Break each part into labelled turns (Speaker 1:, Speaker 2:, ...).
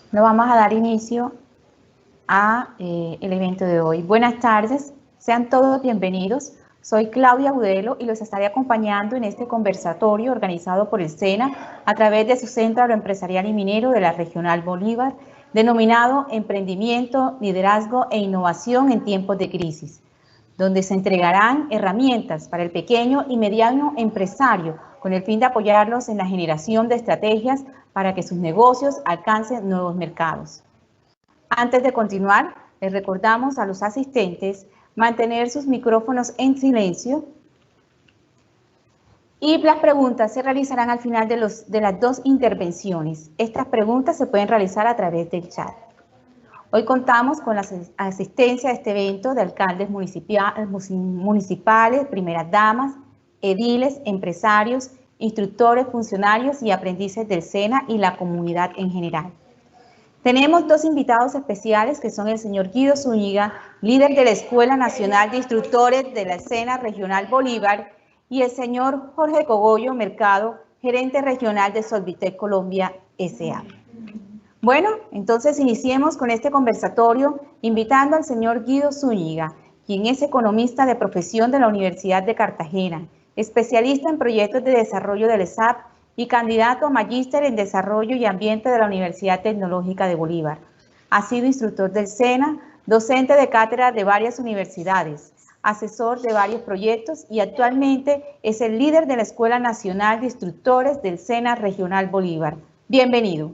Speaker 1: Nos vamos a dar inicio a el evento de hoy. Buenas tardes, sean todos bienvenidos. Soy Claudia Agudelo y los estaré acompañando en este conversatorio organizado por el SENA a través de su Centro Agroempresarial y Minero de la Regional Bolívar, denominado Emprendimiento, Liderazgo e Innovación en Tiempos de Crisis, donde se entregarán herramientas para el pequeño y mediano empresario con el fin de apoyarlos en la generación de estrategias para que sus negocios alcancen nuevos mercados. Antes de continuar, les recordamos a los asistentes mantener sus micrófonos en silencio y las preguntas se realizarán al final de las dos intervenciones. Estas preguntas se pueden realizar a través del chat. Hoy contamos con la asistencia a este evento de alcaldes municipales, primeras damas, ediles, empresarios, instructores, funcionarios y aprendices del SENA y la comunidad en general. Tenemos dos invitados especiales que son el señor Guido Zúñiga, líder de la Escuela Nacional de Instructores de la SENA Regional Bolívar, y el señor Jorge Cogollo Mercado, gerente regional de Solvitec Colombia S.A. Bueno, entonces iniciemos con este conversatorio invitando al señor Guido Zúñiga, quien es economista de profesión de la Universidad de Cartagena, especialista en proyectos de desarrollo del ESAP y candidato a magíster en Desarrollo y Ambiente de la Universidad Tecnológica de Bolívar. Ha sido instructor del SENA, docente de cátedra de varias universidades, asesor de varios proyectos y actualmente es el líder de la Escuela Nacional de Instructores del SENA Regional Bolívar. Bienvenido.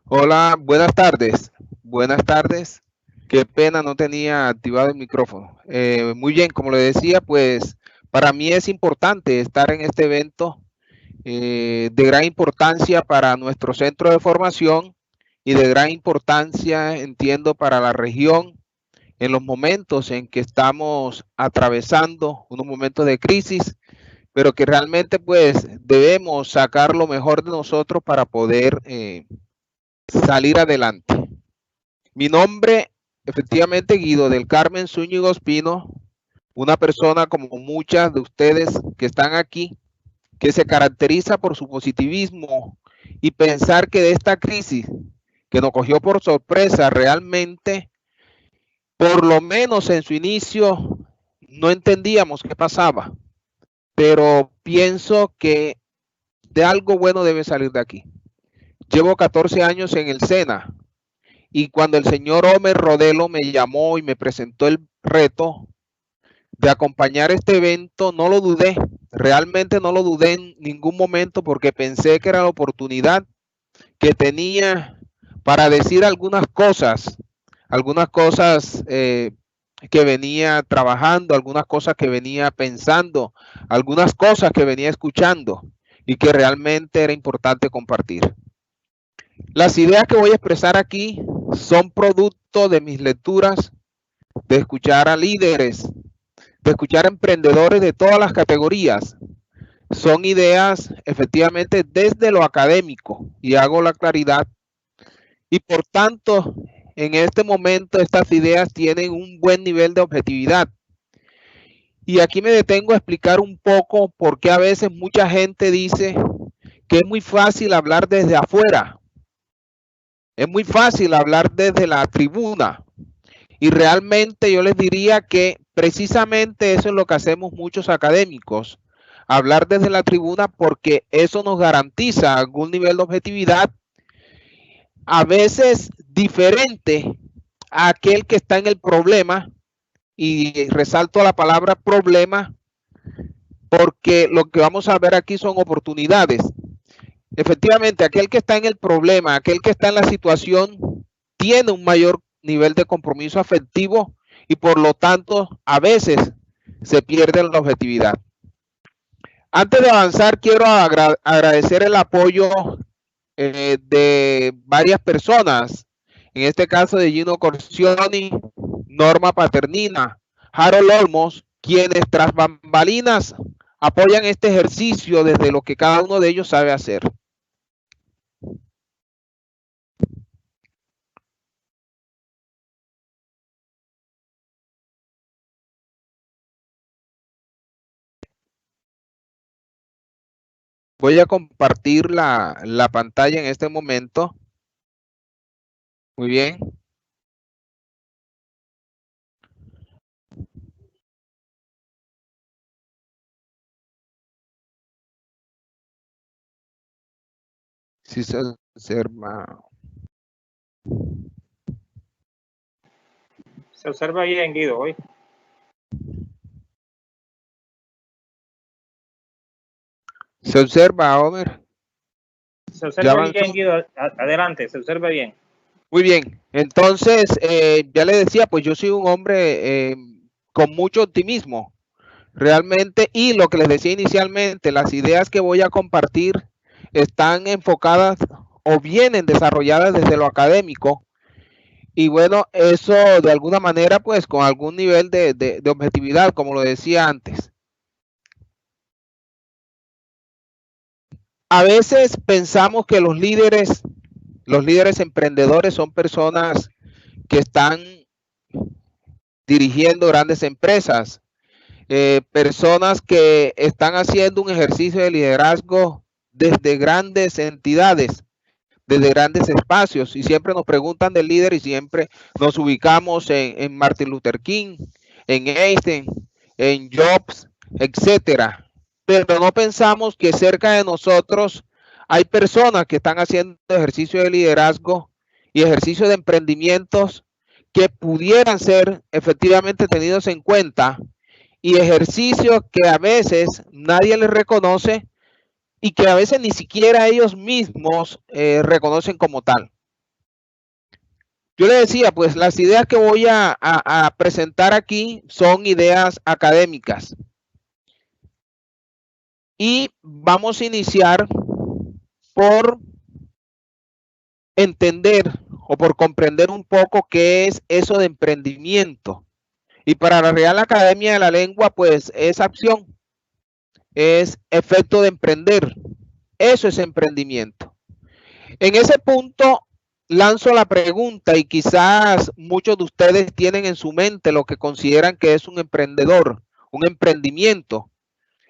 Speaker 2: Hola, buenas tardes. Buenas tardes. Qué pena, no tenía activado el micrófono. Muy bien, como le decía, pues para mí es importante estar en este evento de gran importancia para nuestro centro de formación y de gran importancia, entiendo, para la región en los momentos en que estamos atravesando unos momentos de crisis, pero que realmente pues debemos sacar lo mejor de nosotros para poder salir adelante. Mi nombre, efectivamente, Guido del Carmen Zúñiga Ospino, una persona como muchas de ustedes que están aquí, que se caracteriza por su positivismo y pensar que de esta crisis que nos cogió por sorpresa realmente, por lo menos en su inicio, no entendíamos qué pasaba, pero pienso que de algo bueno debe salir de aquí. Llevo 14 años en el SENA y cuando el señor Homer Rodelo me llamó y me presentó el reto de acompañar este evento, no lo dudé, realmente no lo dudé en ningún momento porque pensé que era la oportunidad que tenía para decir algunas cosas que venía trabajando, algunas cosas que venía pensando, algunas cosas que venía escuchando y que realmente era importante compartir. Las ideas que voy a expresar aquí son producto de mis lecturas, de escuchar a líderes, de escuchar a emprendedores de todas las categorías. Son ideas efectivamente desde lo académico y hago la claridad. Y por tanto, en este momento estas ideas tienen un buen nivel de objetividad. Y aquí me detengo a explicar un poco por qué a veces mucha gente dice que es muy fácil hablar desde afuera. Es muy fácil hablar desde la tribuna y realmente yo les diría que precisamente eso es lo que hacemos muchos académicos, hablar desde la tribuna porque eso nos garantiza algún nivel de objetividad, a veces diferente a aquel que está en el problema, y resalto la palabra problema porque lo que vamos a ver aquí son oportunidades. Efectivamente, aquel que está en el problema, aquel que está en la situación, tiene un mayor nivel de compromiso afectivo y por lo tanto a veces se pierde la objetividad. Antes de avanzar, quiero agradecer el apoyo de varias personas, en este caso de Gino Corcioni, Norma Paternina, Harold Olmos, quienes tras bambalinas apoyan este ejercicio desde lo que cada uno de ellos sabe hacer. Voy a compartir la pantalla en este momento. Muy bien. Si se observa.
Speaker 3: Se observa bien, Guido, hoy.
Speaker 2: Se observa, Homer.
Speaker 3: Se observa bien, Guido. Adelante, se observa bien.
Speaker 2: Muy bien. Entonces, ya le decía, pues yo soy un hombre con mucho optimismo, realmente, y lo que les decía inicialmente, las ideas que voy a compartir están enfocadas o vienen desarrolladas desde lo académico. Y bueno, eso de alguna manera, pues con algún nivel de objetividad, como lo decía antes. A veces pensamos que los líderes emprendedores son personas que están dirigiendo grandes empresas, personas que están haciendo un ejercicio de liderazgo desde grandes entidades, desde grandes espacios, y siempre nos preguntan del líder y siempre nos ubicamos en Martin Luther King, en Einstein, en Jobs, etcétera. Pero no pensamos que cerca de nosotros hay personas que están haciendo ejercicio de liderazgo y ejercicio de emprendimientos que pudieran ser efectivamente tenidos en cuenta, y ejercicios que a veces nadie les reconoce y que a veces ni siquiera ellos mismos reconocen como tal. Yo le decía, pues las ideas que voy a presentar aquí son ideas académicas. Y vamos a iniciar por entender o por comprender un poco qué es eso de emprendimiento. Y para la Real Academia de la Lengua, pues es acción, es efecto de emprender. Eso es emprendimiento. En ese punto lanzo la pregunta, y quizás muchos de ustedes tienen en su mente lo que consideran que es un emprendedor, un emprendimiento.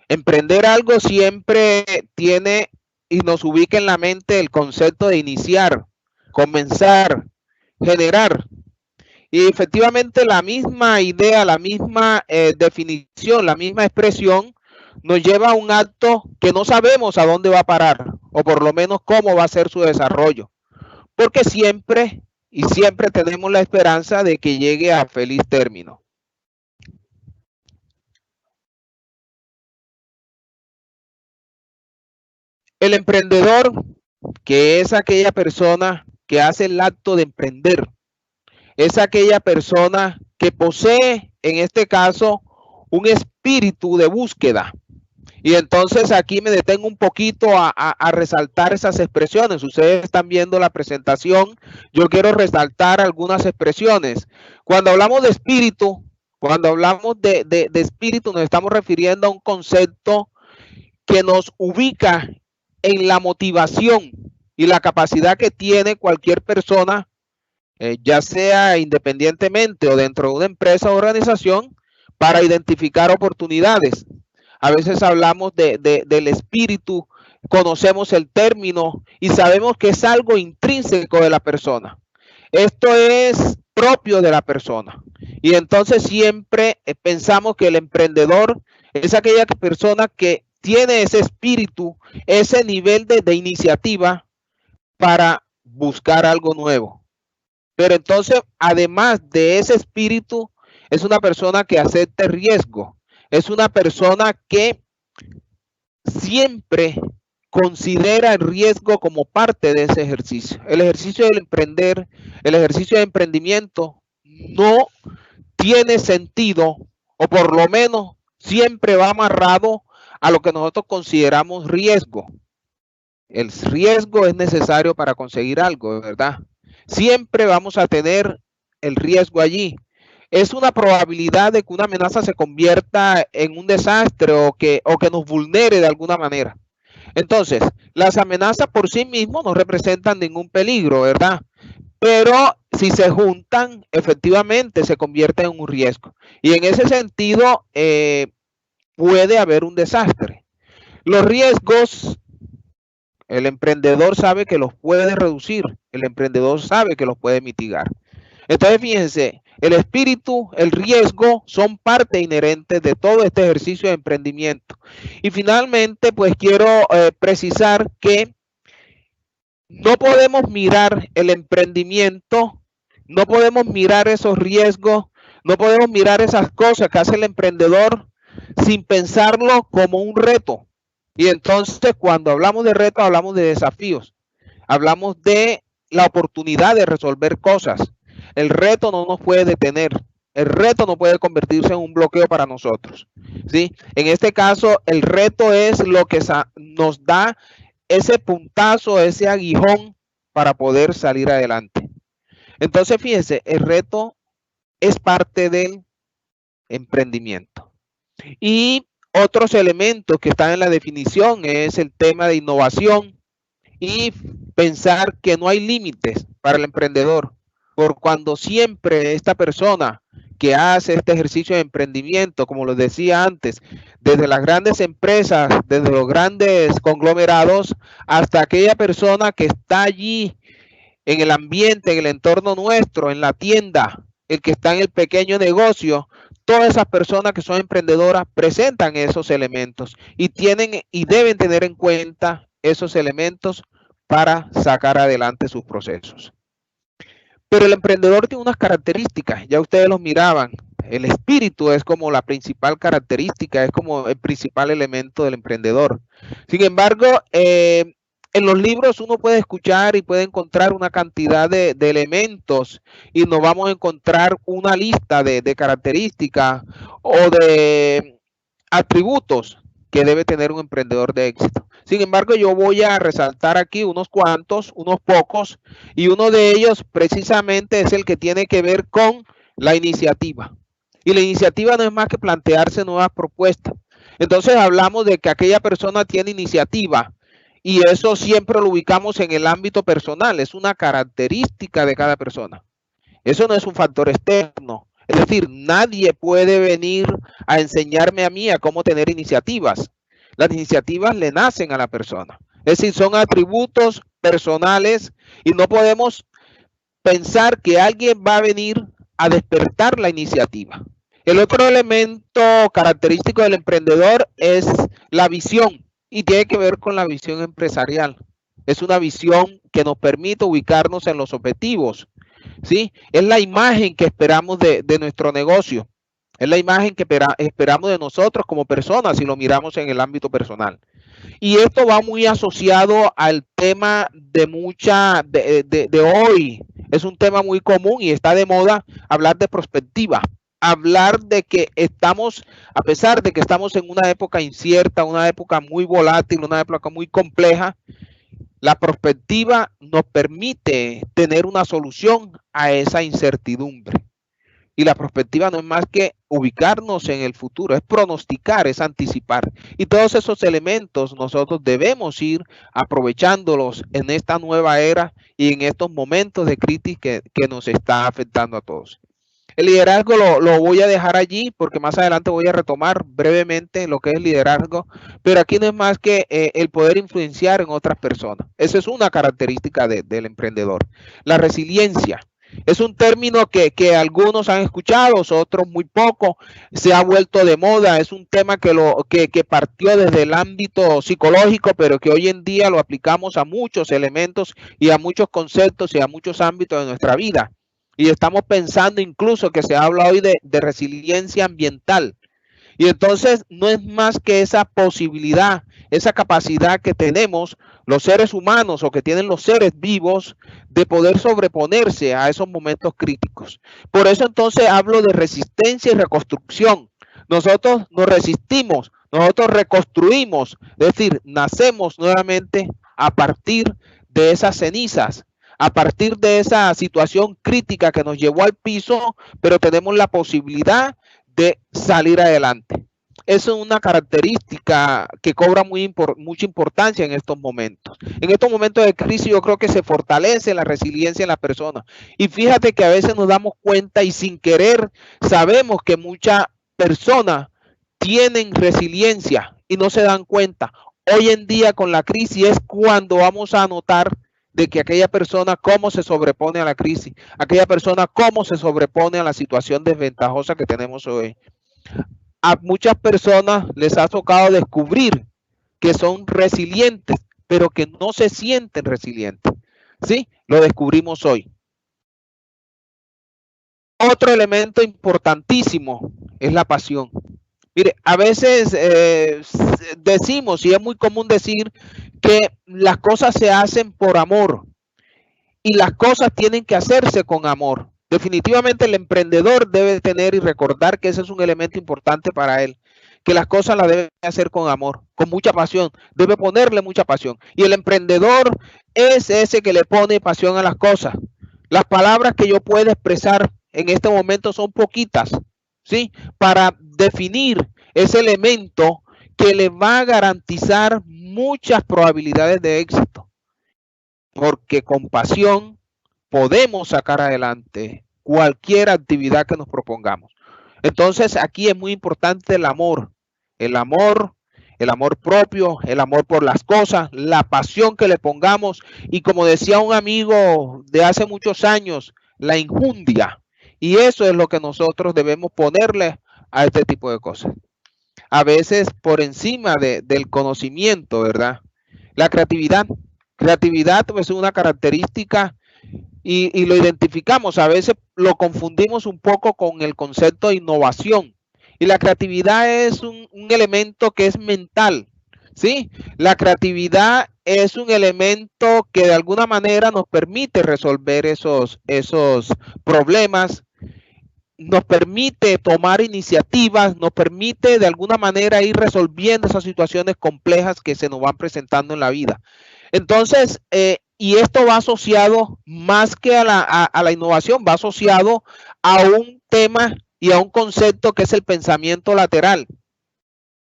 Speaker 2: Emprender algo siempre tiene y nos ubica en la mente el concepto de iniciar, comenzar, generar. Y efectivamente la misma idea, la misma definición, la misma expresión nos lleva a un acto que no sabemos a dónde va a parar, o por lo menos cómo va a ser su desarrollo, porque siempre y siempre tenemos la esperanza de que llegue a feliz término. El emprendedor, que es aquella persona que hace el acto de emprender, es aquella persona que posee, en este caso, un espíritu de búsqueda. Y entonces aquí me detengo un poquito a resaltar esas expresiones. Ustedes están viendo la presentación. Yo quiero resaltar algunas expresiones. Cuando hablamos de espíritu, cuando hablamos de espíritu, nos estamos refiriendo a un concepto que nos ubica en la motivación y la capacidad que tiene cualquier persona, ya sea independientemente o dentro de una empresa o organización, para identificar oportunidades. A veces hablamos del espíritu, conocemos el término y sabemos que es algo intrínseco de la persona. Esto es propio de la persona. Y entonces siempre pensamos que el emprendedor es aquella persona que tiene ese espíritu, ese nivel de iniciativa para buscar algo nuevo. Pero entonces, además de ese espíritu, es una persona que acepta riesgo. Es una persona que siempre considera el riesgo como parte de ese ejercicio. El ejercicio del emprender, el ejercicio de emprendimiento no tiene sentido, o por lo menos siempre va amarrado a lo que nosotros consideramos riesgo. El riesgo es necesario para conseguir algo, ¿verdad? Siempre vamos a tener el riesgo allí. es una probabilidad de que una amenaza se convierta en un desastre o que nos vulnere de alguna manera. Entonces, las amenazas por sí mismas no representan ningún peligro, ¿verdad? Pero si se juntan, efectivamente se convierten en un riesgo. Y en ese sentido, puede haber un desastre. Los riesgos, el emprendedor sabe que los puede reducir, el emprendedor sabe que los puede mitigar. Entonces, fíjense, el espíritu, el riesgo son parte inherente de todo este ejercicio de emprendimiento. Y finalmente, pues quiero precisar que no podemos mirar el emprendimiento, no podemos mirar esos riesgos, no podemos mirar esas cosas que hace el emprendedor sin pensarlo como un reto. Y entonces cuando hablamos de retos, hablamos de desafíos, hablamos de la oportunidad de resolver cosas. El reto no nos puede detener, el reto no puede convertirse en un bloqueo para nosotros, ¿sí? En este caso, el reto es lo que nos da ese puntazo, ese aguijón para poder salir adelante. Entonces, fíjense, el reto es parte del emprendimiento. Y otros elementos que están en la definición es el tema de innovación y pensar que no hay límites para el emprendedor. Por cuando siempre esta persona que hace este ejercicio de emprendimiento, como lo decía antes, desde las grandes empresas, desde los grandes conglomerados, hasta aquella persona que está allí en el ambiente, en el entorno nuestro, en la tienda, el que está en el pequeño negocio, todas esas personas que son emprendedoras presentan esos elementos y tienen y deben tener en cuenta esos elementos para sacar adelante sus procesos. Pero el emprendedor tiene unas características, ya ustedes los miraban. El espíritu es como la principal característica, es como el principal elemento del emprendedor. Sin embargo, en los libros uno puede escuchar y puede encontrar una cantidad de elementos y nos vamos a encontrar una lista de características o de atributos que debe tener un emprendedor de éxito. Sin embargo, yo voy a resaltar aquí unos cuantos, unos pocos, y uno de ellos precisamente es el que tiene que ver con la iniciativa. Y la iniciativa no es más que plantearse nuevas propuestas. Entonces hablamos de que aquella persona tiene iniciativa y eso siempre lo ubicamos en el ámbito personal, es una característica de cada persona. Eso no es un factor externo. Es decir, nadie puede venir a enseñarme a mí a cómo tener iniciativas. Las iniciativas le nacen a la persona. Es decir, son atributos personales y no podemos pensar que alguien va a venir a despertar la iniciativa. El otro elemento característico del emprendedor es la visión y tiene que ver con la visión empresarial. Es una visión que nos permite ubicarnos en los objetivos, ¿sí? Es la imagen que esperamos de nuestro negocio. Es la imagen que esperamos de nosotros como personas si lo miramos en el ámbito personal. Y esto va muy asociado al tema de hoy. Es un tema muy común y está de moda hablar de perspectiva. Hablar de que estamos, a pesar de que estamos en una época incierta, una época muy volátil, una época muy compleja, la perspectiva nos permite tener una solución a esa incertidumbre. Y la perspectiva no es más que ubicarnos en el futuro, es pronosticar, es anticipar. Y todos esos elementos nosotros debemos ir aprovechándolos en esta nueva era y en estos momentos de crisis que nos está afectando a todos. El liderazgo lo voy a dejar allí porque más adelante voy a retomar brevemente lo que es el liderazgo, pero aquí no es más que el poder influenciar en otras personas. Esa es una característica del emprendedor. La resiliencia. Es un término que algunos han escuchado, otros muy poco, se ha vuelto de moda, es un tema que partió desde el ámbito psicológico, pero que hoy en día lo aplicamos a muchos elementos y a muchos conceptos y a muchos ámbitos de nuestra vida. Y estamos pensando incluso que se habla hoy de resiliencia ambiental. Y entonces no es más que esa posibilidad, esa capacidad que tenemos los seres humanos o que tienen los seres vivos de poder sobreponerse a esos momentos críticos. Por eso entonces hablo de resistencia y reconstrucción. Nosotros nos resistimos, nosotros reconstruimos, es decir, nacemos nuevamente a partir de esas cenizas, a partir de esa situación crítica que nos llevó al piso, pero tenemos la posibilidad de salir adelante. Eso es una característica que cobra mucha importancia en estos momentos. En estos momentos de crisis yo creo que se fortalece la resiliencia en la persona. Y fíjate que a veces nos damos cuenta y sin querer sabemos que muchas personas tienen resiliencia y no se dan cuenta. Hoy en día con la crisis es cuando vamos a notar de que aquella persona cómo se sobrepone a la crisis, aquella persona cómo se sobrepone a la situación desventajosa que tenemos hoy. A muchas personas les ha tocado descubrir que son resilientes, pero que no se sienten resilientes. ¿Sí? Lo descubrimos hoy. Otro elemento importantísimo es la pasión. Mire, a veces decimos, y es muy común decir, que las cosas se hacen por amor y las cosas tienen que hacerse con amor. Definitivamente el emprendedor debe tener y recordar que ese es un elemento importante para él, que las cosas las debe hacer con amor, con mucha pasión, debe ponerle mucha pasión. Y el emprendedor es ese que le pone pasión a las cosas. Las palabras que yo puedo expresar en este momento son poquitas, ¿sí? Para definir ese elemento que le va a garantizar muchas probabilidades de éxito. Porque con pasión podemos sacar adelante cualquier actividad que nos propongamos. Entonces aquí es muy importante el amor propio, el amor por las cosas, la pasión que le pongamos y como decía un amigo de hace muchos años, la injundia. Y eso es lo que nosotros debemos ponerle a este tipo de cosas. A veces por encima del conocimiento, ¿verdad? La creatividad. Creatividad pues, es una característica y lo identificamos. A veces lo confundimos un poco con el concepto de innovación. Y la creatividad es un elemento que es mental, ¿sí? La creatividad es un elemento que de alguna manera nos permite resolver esos problemas, nos permite tomar iniciativas, nos permite de alguna manera ir resolviendo esas situaciones complejas que se nos van presentando en la vida. Entonces, y esto va asociado más que a la innovación, va asociado a un tema y a un concepto que es el pensamiento lateral.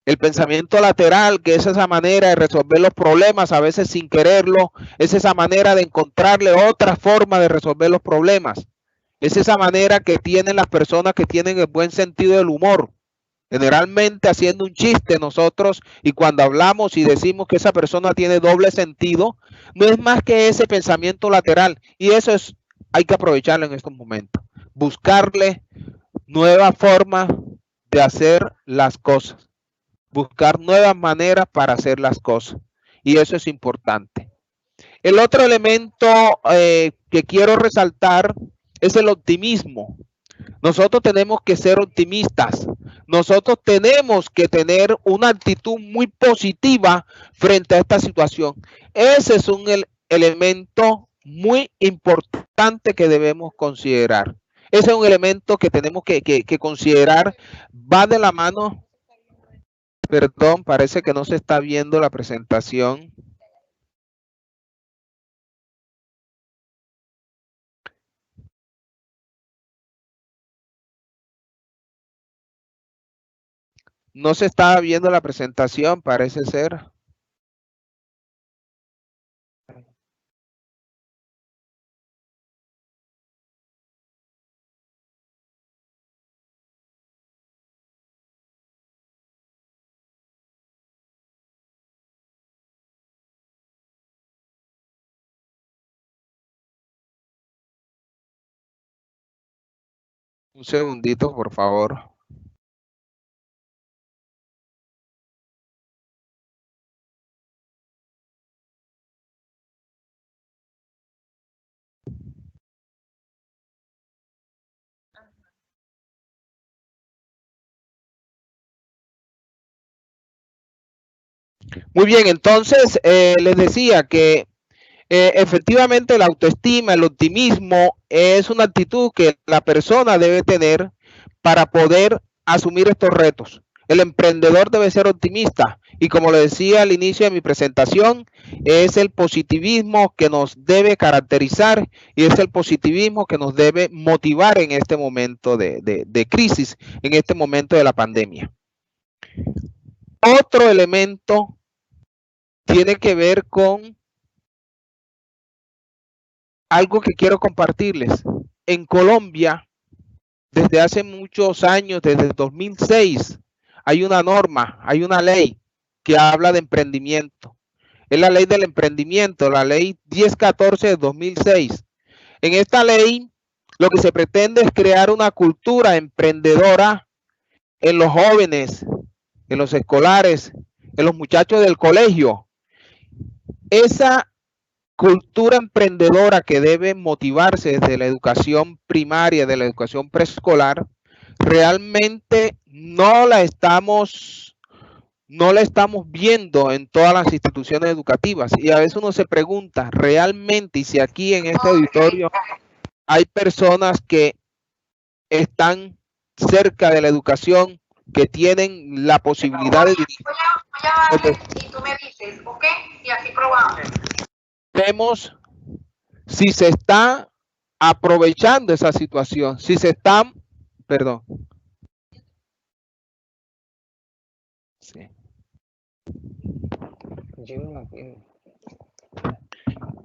Speaker 2: El pensamiento lateral, que es esa manera de resolver los problemas, a veces sin quererlo, es esa manera de encontrarle otra forma de resolver los problemas. Es esa manera que tienen las personas que tienen el buen sentido del humor. Generalmente haciendo un chiste nosotros y cuando hablamos y decimos que esa persona tiene doble sentido, no es más que ese pensamiento lateral. Y eso hay que aprovecharlo en estos momentos. Buscarle nuevas formas de hacer las cosas. Buscar nuevas maneras para hacer las cosas. Y eso es importante. El otro elemento que quiero resaltar es el optimismo. Nosotros tenemos que ser optimistas. Nosotros tenemos que tener una actitud muy positiva frente a esta situación. Ese es un elemento muy importante que debemos considerar. Ese es un elemento que tenemos que considerar. Va de la mano. Perdón, parece que no se está viendo la presentación. No se estaba viendo la presentación, parece ser. Un segundito, por favor. Muy bien, entonces les decía que efectivamente la autoestima, el optimismo es una actitud que la persona debe tener para poder asumir estos retos. El emprendedor debe ser optimista Y como le decía al inicio de mi presentación, es el positivismo que nos debe caracterizar y es el positivismo que nos debe motivar en este momento de crisis, en este momento de la pandemia. Otro elemento tiene que ver con algo que quiero compartirles. En Colombia, desde hace muchos años, desde el 2006, hay una norma, hay una ley que habla de emprendimiento. Es la ley del emprendimiento, la ley 1014 de 2006. En esta ley, lo que se pretende es crear una cultura emprendedora en los jóvenes, en los escolares, en los muchachos del colegio. Esa cultura emprendedora que debe motivarse desde la educación primaria, de la educación preescolar, realmente no la estamos viendo en todas las instituciones educativas. Y a veces uno se pregunta realmente, y si aquí en este auditorio hay personas que están cerca de la educación, que tienen la posibilidad de dirigir.
Speaker 4: Y tú me dices, ok, y así probamos.
Speaker 2: Vemos si se está aprovechando esa situación, si se está, perdón. Sí.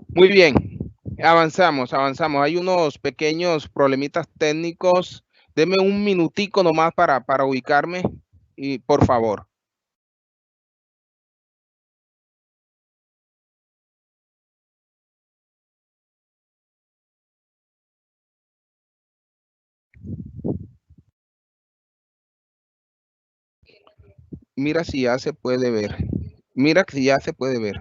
Speaker 2: Muy bien, avanzamos. Hay unos pequeños problemitas técnicos. Deme un minutico nomás para ubicarme y por favor. Mira si ya se puede ver. Mira si ya se puede ver.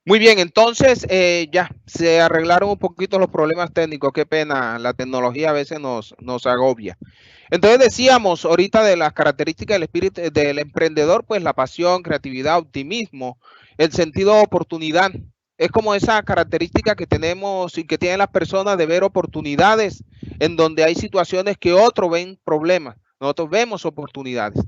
Speaker 2: Muy bien, entonces ya se arreglaron un poquito los problemas técnicos. Qué pena, la tecnología a veces nos agobia. Entonces decíamos ahorita de las características del espíritu del emprendedor, pues la pasión, creatividad, optimismo, el sentido de oportunidad. Es como esa característica que tenemos y que tienen las personas de ver oportunidades en donde hay situaciones que otros ven problemas. Nosotros vemos oportunidades.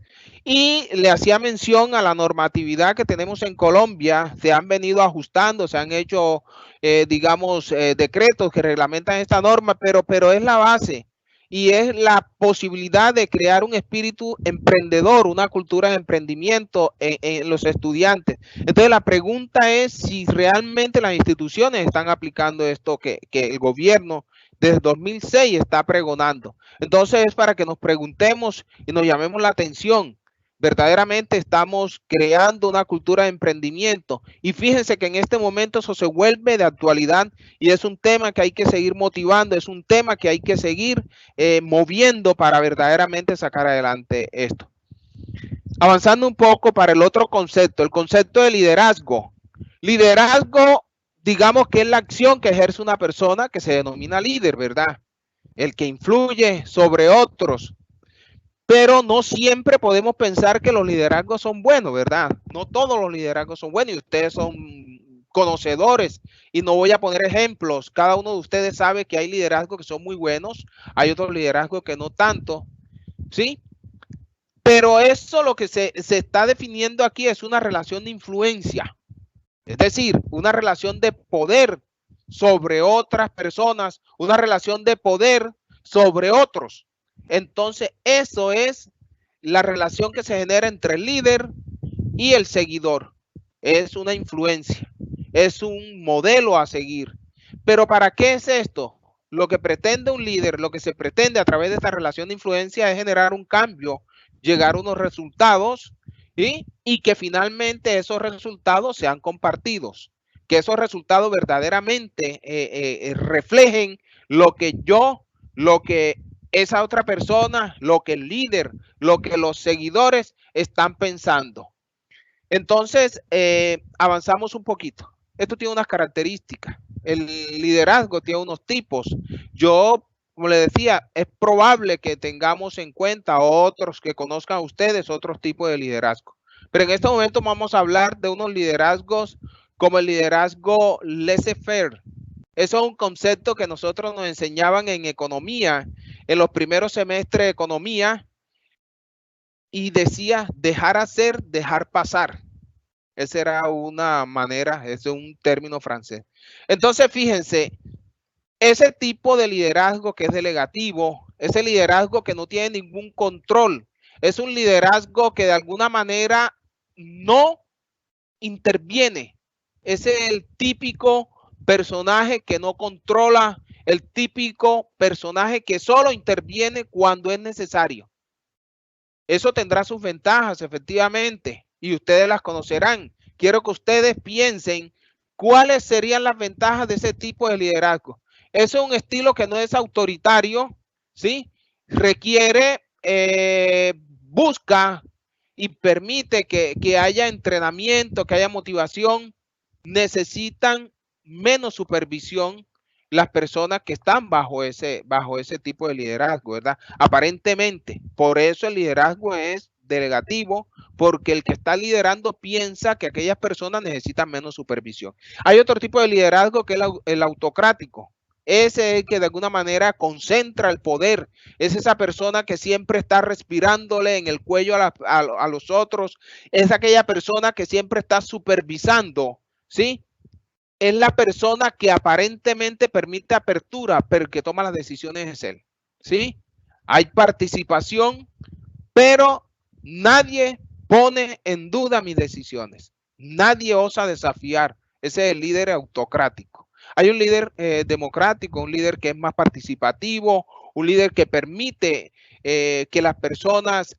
Speaker 2: Y le hacía mención a la normatividad que tenemos en Colombia. Se han venido ajustando, se han hecho, digamos, decretos que reglamentan esta norma, pero es la base. Y es la posibilidad de crear un espíritu emprendedor, una cultura de emprendimiento en los estudiantes. Entonces la pregunta es si realmente las instituciones están aplicando esto que el gobierno desde 2006 está pregonando. Entonces es para que nos preguntemos y nos llamemos la atención. Verdaderamente estamos creando una cultura de emprendimiento y fíjense que en este momento eso se vuelve de actualidad y es un tema que hay que seguir motivando, es un tema que hay que seguir moviendo para verdaderamente sacar adelante esto. Avanzando un poco para el otro concepto, el concepto de liderazgo. Liderazgo, digamos que es la acción que ejerce una persona que se denomina líder, ¿verdad? El que influye sobre otros. Pero no siempre podemos pensar que los liderazgos son buenos, ¿verdad? No todos los liderazgos son buenos y ustedes son conocedores y no voy a poner ejemplos. Cada uno de ustedes sabe que hay liderazgos que son muy buenos, hay otros liderazgos que no tanto, ¿sí? Pero eso lo que se está definiendo aquí es una relación de influencia, es decir, una relación de poder sobre otras personas, una relación de poder sobre otros. Entonces, eso es la relación que se genera entre el líder y el seguidor. Es una influencia, es un modelo a seguir. Pero ¿para qué es esto? Lo que pretende un líder, lo que se pretende a través de esta relación de influencia es generar un cambio, llegar a unos resultados y que finalmente esos resultados sean compartidos, que esos resultados verdaderamente reflejen lo que esa otra persona, lo que el líder, lo que los seguidores están pensando. Entonces, avanzamos un poquito. Esto tiene unas características. El liderazgo tiene unos tipos. Yo, como le decía, es probable que tengamos en cuenta otros que conozcan ustedes, otros tipos de liderazgo. Pero en este momento vamos a hablar de unos liderazgos como el liderazgo laissez-faire, Eso es un concepto que nosotros nos enseñaban en economía, en los primeros semestres de economía, y decía dejar hacer, dejar pasar. Esa era una manera, ese es un término francés. Entonces, fíjense, ese tipo de liderazgo que es delegativo, ese liderazgo que no tiene ningún control, es un liderazgo que de alguna manera no interviene. Ese es el típico personaje que no controla, el típico personaje que solo interviene cuando es necesario. Eso tendrá sus ventajas, efectivamente, y ustedes las conocerán. Quiero que ustedes piensen cuáles serían las ventajas de ese tipo de liderazgo. Eso es un estilo que no es autoritario, ¿sí? Requiere, busca y permite que haya entrenamiento, que haya motivación. Necesitan menos supervisión las personas que están bajo ese tipo de liderazgo, ¿verdad? Aparentemente, por eso el liderazgo es delegativo, porque el que está liderando piensa que aquellas personas necesitan menos supervisión. Hay otro tipo de liderazgo que es el autocrático. Ese es el que de alguna manera concentra el poder. Es esa persona que siempre está respirándole en el cuello a los otros. Es aquella persona que siempre está supervisando, ¿sí? Es la persona que aparentemente permite apertura, pero el que toma las decisiones es él, ¿sí? Hay participación, pero nadie pone en duda mis decisiones. Nadie osa desafiar. Ese es el líder autocrático. Hay un líder democrático, un líder que es más participativo, un líder que permite que las personas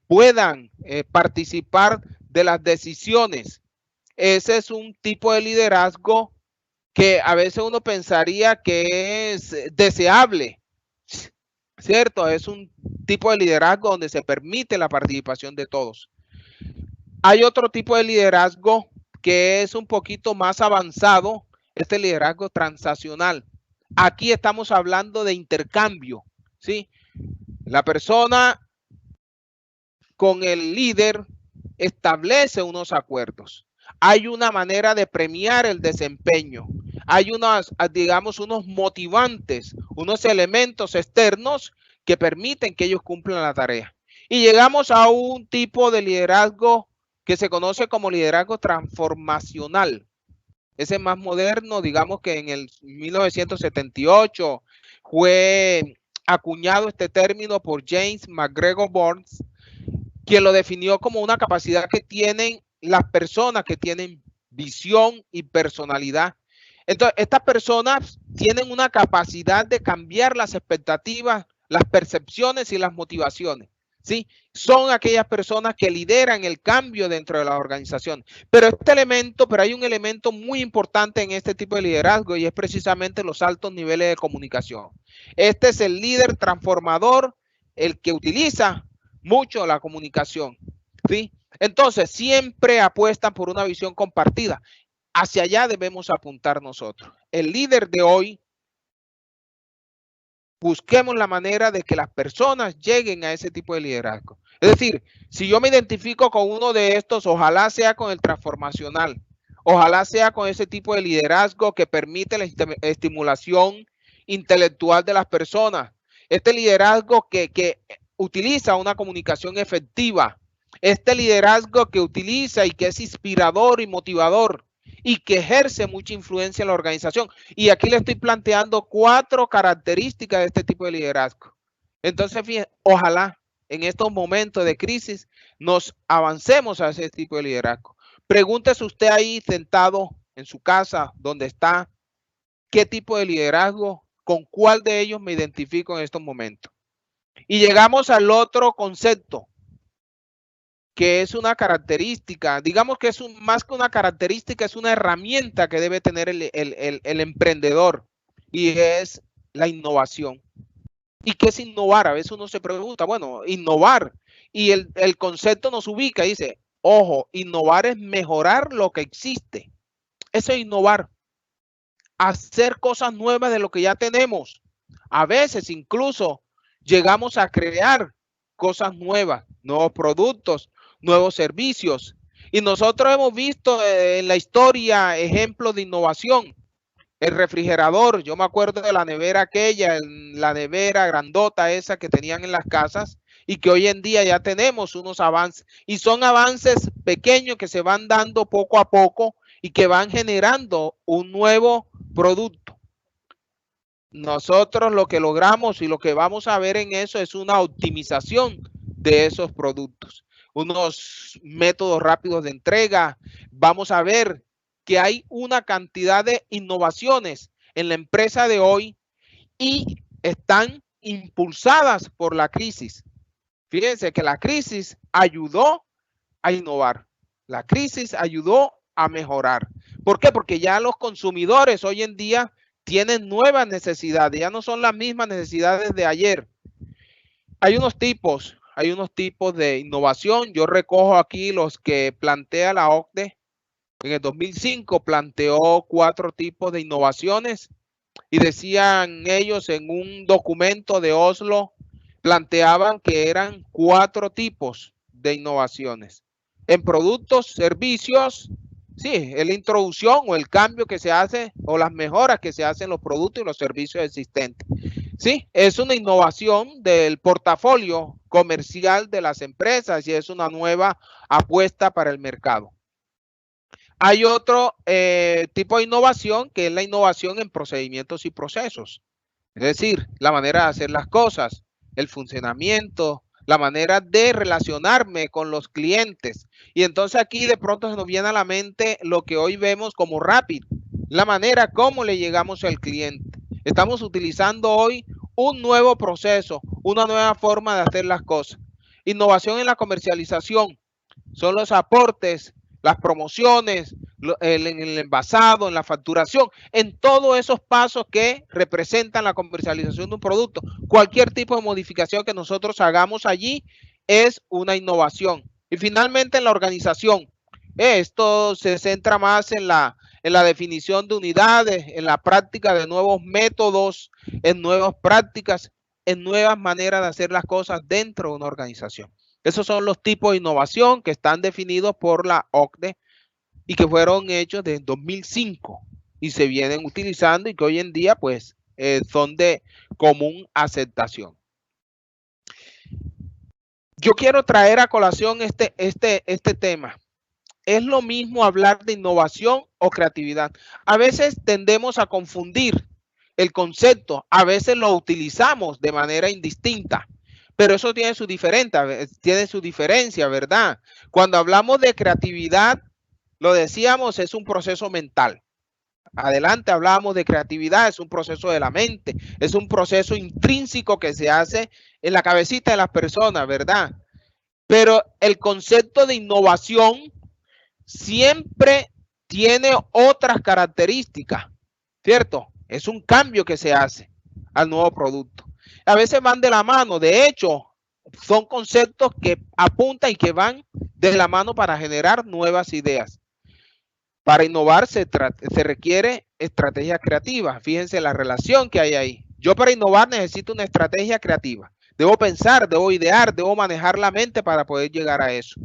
Speaker 2: puedan participar de las decisiones. Ese es un tipo de liderazgo que a veces uno pensaría que es deseable, ¿cierto? Es un tipo de liderazgo donde se permite la participación de todos. Hay otro tipo de liderazgo que es un poquito más avanzado, este liderazgo transaccional. Aquí estamos hablando de intercambio, ¿sí? La persona con el líder establece unos acuerdos. Hay una manera de premiar el desempeño. Hay digamos, unos motivantes, unos elementos externos que permiten que ellos cumplan la tarea. Y llegamos a un tipo de liderazgo que se conoce como liderazgo transformacional. Ese más moderno, digamos que en el 1978 fue acuñado este término por James McGregor Burns, quien lo definió como una capacidad que tienen las personas que tienen visión y personalidad. Entonces, estas personas tienen una capacidad de cambiar las expectativas, las percepciones y las motivaciones, ¿sí? Son aquellas personas que lideran el cambio dentro de la organización. Pero hay un elemento muy importante en este tipo de liderazgo y es precisamente los altos niveles de comunicación. Este es el líder transformador, el que utiliza mucho la comunicación, ¿sí? Entonces, siempre apuestan por una visión compartida. Hacia allá debemos apuntar nosotros. El líder de hoy, busquemos la manera de que las personas lleguen a ese tipo de liderazgo. Es decir, si yo me identifico con uno de estos, ojalá sea con el transformacional, ojalá sea con ese tipo de liderazgo que permite la estimulación intelectual de las personas. Este liderazgo que utiliza una comunicación efectiva. Este liderazgo que utiliza y que es inspirador y motivador y que ejerce mucha influencia en la organización. Y aquí le estoy planteando 4 características de este tipo de liderazgo. Entonces, fíjense, ojalá en estos momentos de crisis nos avancemos a ese tipo de liderazgo. Pregúntese usted ahí sentado en su casa, donde está, qué tipo de liderazgo, con cuál de ellos me identifico en estos momentos. Y llegamos al otro concepto, que es una característica, digamos que es más que una característica, es una herramienta que debe tener el emprendedor, y es la innovación. ¿Y qué es innovar? A veces uno se pregunta, bueno, innovar, y el concepto nos ubica, dice, ojo, innovar es mejorar lo que existe. Eso es innovar. Hacer cosas nuevas de lo que ya tenemos. A veces incluso llegamos a crear cosas nuevas, nuevos productos, nuevos servicios. Y nosotros hemos visto en la historia ejemplos de innovación. El refrigerador, yo me acuerdo de la nevera aquella, la nevera grandota esa que tenían en las casas y que hoy en día ya tenemos unos avances. Y son avances pequeños que se van dando poco a poco y que van generando un nuevo producto. Nosotros lo que logramos y lo que vamos a ver en eso es una optimización de esos productos. Unos métodos rápidos de entrega. Vamos a ver que hay una cantidad de innovaciones en la empresa de hoy y están impulsadas por la crisis. Fíjense que la crisis ayudó a innovar. La crisis ayudó a mejorar. ¿Por qué? Porque ya los consumidores hoy en día tienen nuevas necesidades, ya no son las mismas necesidades de ayer. Hay unos tipos de innovación. Yo recojo aquí los que plantea la OCDE. En el 2005 planteó 4 tipos de innovaciones y decían ellos en un documento de Oslo, planteaban que eran 4 tipos de innovaciones. En productos, servicios, sí, es la introducción o el cambio que se hace o las mejoras que se hacen en los productos y los servicios existentes. Sí, es una innovación del portafolio comercial de las empresas y es una nueva apuesta para el mercado. Hay otro tipo de innovación que es la innovación en procedimientos y procesos. Es decir, la manera de hacer las cosas, el funcionamiento, la manera de relacionarme con los clientes. Y entonces aquí de pronto se nos viene a la mente lo que hoy vemos como Rapid, la manera como le llegamos al cliente. Estamos utilizando hoy un nuevo proceso, una nueva forma de hacer las cosas. Innovación en la comercialización son los aportes, las promociones, en el envasado, en la facturación, en todos esos pasos que representan la comercialización de un producto. Cualquier tipo de modificación que nosotros hagamos allí es una innovación. Y finalmente en la organización, esto se centra más en la definición de unidades, en la práctica de nuevos métodos, en nuevas prácticas, en nuevas maneras de hacer las cosas dentro de una organización. Esos son los tipos de innovación que están definidos por la OCDE y que fueron hechos desde 2005 y se vienen utilizando y que hoy en día pues son de común aceptación. Yo quiero traer a colación este tema. ¿Es lo mismo hablar de innovación o creatividad? A veces tendemos a confundir el concepto, a veces lo utilizamos de manera indistinta. Pero eso tiene su diferencia, ¿verdad? Cuando hablamos de creatividad, lo decíamos, es un proceso mental. Adelante hablábamos de creatividad, es un proceso de la mente, es un proceso intrínseco que se hace en la cabecita de las personas, ¿verdad? Pero el concepto de innovación siempre tiene otras características, ¿cierto? Es un cambio que se hace al nuevo producto. A veces van de la mano, de hecho, son conceptos que apuntan y que van de la mano para generar nuevas ideas. Para innovar se requiere estrategia creativa. Fíjense la relación que hay ahí. Yo para innovar necesito una estrategia creativa. Debo pensar, debo idear, debo manejar la mente para poder llegar a eso.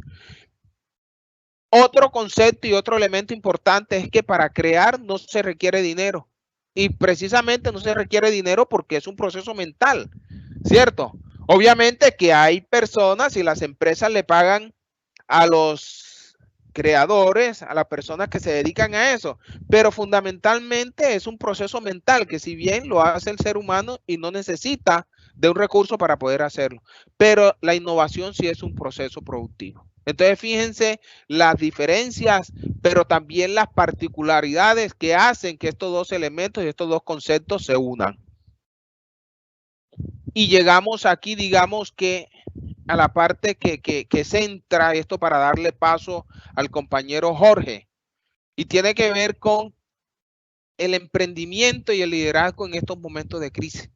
Speaker 2: Otro concepto y otro elemento importante es que para crear no se requiere dinero. Y precisamente no se requiere dinero porque es un proceso mental, ¿cierto? Obviamente que hay personas y las empresas le pagan a los creadores, a las personas que se dedican a eso, pero fundamentalmente es un proceso mental que si bien lo hace el ser humano y no necesita de un recurso para poder hacerlo, pero la innovación sí es un proceso productivo. Entonces, fíjense las diferencias, pero también las particularidades que hacen que estos dos elementos y estos dos conceptos se unan. Y llegamos aquí, digamos que a la parte que centra esto para darle paso al compañero Jorge. Y tiene que ver con el emprendimiento y el liderazgo en estos momentos de crisis.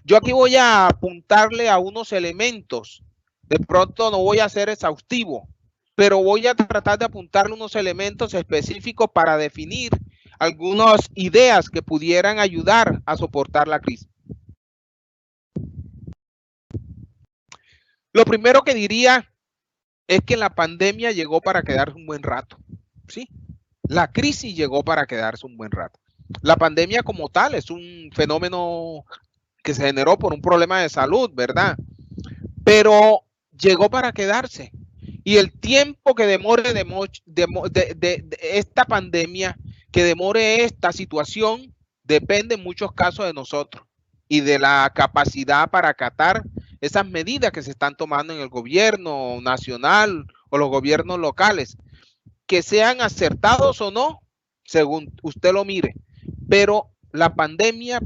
Speaker 2: Yo aquí voy a apuntarle a unos elementos. De pronto no voy a ser exhaustivo, pero voy a tratar de apuntarle unos elementos específicos para definir algunas ideas que pudieran ayudar a soportar la crisis. Lo primero que diría es que la pandemia llegó para quedarse un buen rato, ¿sí? La crisis llegó para quedarse un buen rato. La pandemia como tal es un fenómeno que se generó por un problema de salud, ¿verdad? Pero llegó para quedarse. Y el tiempo que demore esta pandemia, que demore esta situación, depende en muchos casos de nosotros y de la capacidad para acatar esas medidas que se están tomando en el gobierno nacional o los gobiernos locales, que sean acertados o no, según usted lo mire. Pero la pandemia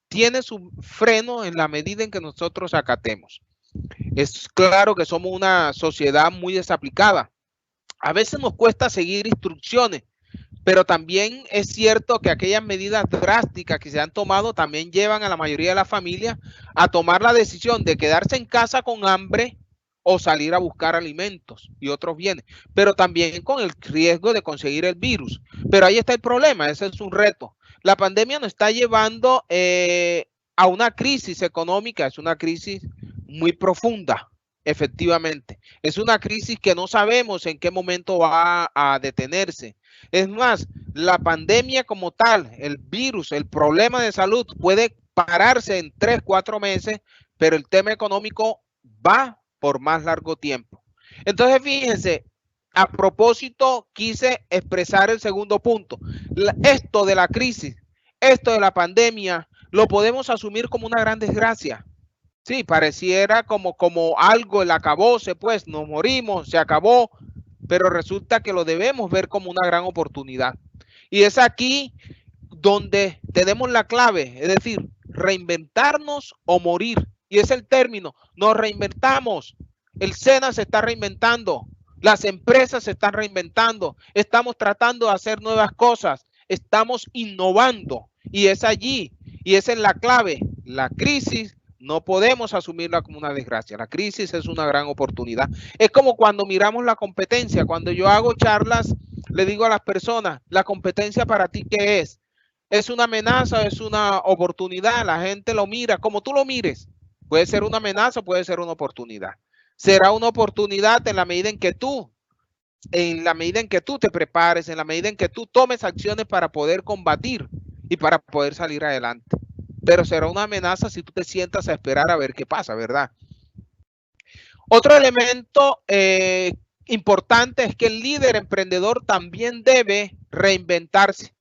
Speaker 2: tiene su freno en la medida en que nosotros acatemos. Es claro que somos una sociedad muy desaplicada. A veces nos cuesta seguir instrucciones, pero también es cierto que aquellas medidas drásticas que se han tomado también llevan a la mayoría de las familias a tomar la decisión de quedarse en casa con hambre o salir a buscar alimentos y otros bienes, pero también con el riesgo de conseguir el virus. Pero ahí está el problema, ese es un reto. La pandemia nos está llevando a una crisis económica, es una crisis muy profunda, efectivamente. Es una crisis que no sabemos en qué momento va a detenerse. Es más, la pandemia como tal, el virus, el problema de salud puede pararse en 3, 4 meses, pero el tema económico va por más largo tiempo. Entonces, fíjense, a propósito, quise expresar el segundo punto. Esto de la crisis, esto de la pandemia, lo podemos asumir como una gran desgracia. Sí, pareciera como algo, el acabose, pues nos morimos, se acabó, pero resulta que lo debemos ver como una gran oportunidad. Y es aquí donde tenemos la clave, es decir, reinventarnos o morir. Y es el término, nos reinventamos. El SENA se está reinventando, las empresas se están reinventando, estamos tratando de hacer nuevas cosas, estamos innovando. Y es allí, y esa es la clave, la crisis. No podemos asumirla como una desgracia. La crisis es una gran oportunidad. Es como cuando miramos la competencia. Cuando yo hago charlas, le digo a las personas, la competencia para ti, ¿qué es? ¿Es una amenaza? ¿Es una oportunidad? La gente lo mira como tú lo mires. Puede ser una amenaza, puede ser una oportunidad. Será una oportunidad en la medida en que tú te prepares, en la medida en que tú tomes acciones para poder combatir y para poder salir adelante. Pero será una amenaza si tú te sientas a esperar a ver qué pasa, ¿verdad? Otro elemento importante es que el líder emprendedor también debe reinventarse.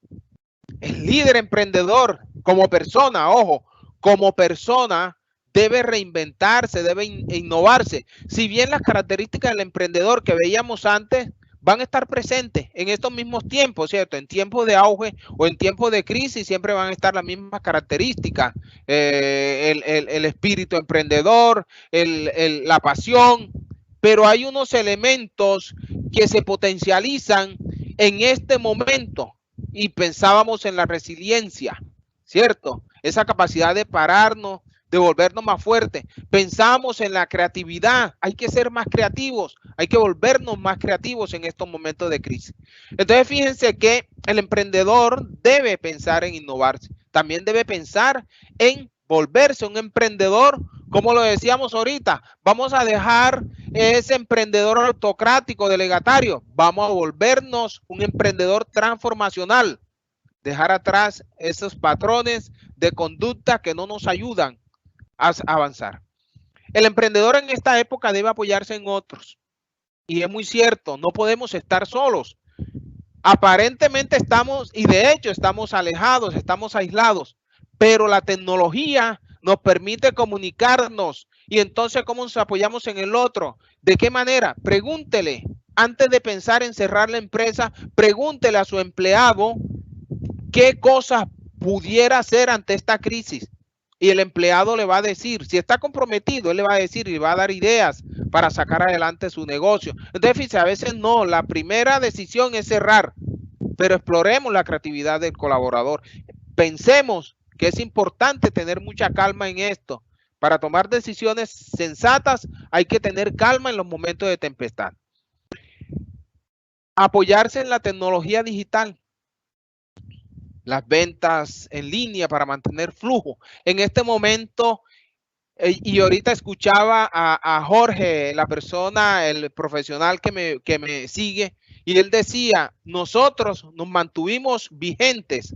Speaker 2: El líder emprendedor como persona, ojo, como persona debe reinventarse, debe innovarse. Si bien las características del emprendedor que veíamos antes van a estar presentes en estos mismos tiempos, ¿cierto? En tiempos de auge o en tiempos de crisis siempre van a estar las mismas características. El espíritu emprendedor, la pasión, pero hay unos elementos que se potencializan en este momento y pensábamos en la resiliencia, ¿cierto? Esa capacidad de pararnos, de volvernos más fuertes. Pensamos en la creatividad, hay que ser más creativos, hay que volvernos más creativos en estos momentos de crisis. Entonces fíjense que el emprendedor debe pensar en innovarse, también debe pensar en volverse un emprendedor, como lo decíamos ahorita, vamos a dejar ese emprendedor autocrático, delegatario, vamos a volvernos un emprendedor transformacional, dejar atrás esos patrones de conducta que no nos ayudan a avanzar. El emprendedor en esta época debe apoyarse en otros. Y es muy cierto, no podemos estar solos. Aparentemente estamos, y de hecho estamos alejados, estamos aislados, pero la tecnología nos permite comunicarnos. Y entonces, ¿cómo nos apoyamos en el otro? ¿De qué manera? Pregúntele, antes de pensar en cerrar la empresa, pregúntele a su empleado qué cosas pudiera hacer ante esta crisis. Y el empleado le va a decir, si está comprometido, él le va a decir y le va a dar ideas para sacar adelante su negocio. Entonces, fíjense, a veces no, la primera decisión es cerrar, pero exploremos la creatividad del colaborador. Pensemos que es importante tener mucha calma en esto. Para tomar decisiones sensatas hay que tener calma en los momentos de tempestad. Apoyarse en la tecnología digital. Las ventas en línea para mantener flujo. En este momento, y ahorita escuchaba a Jorge, la persona, el profesional que me sigue, y él decía, nosotros nos mantuvimos vigentes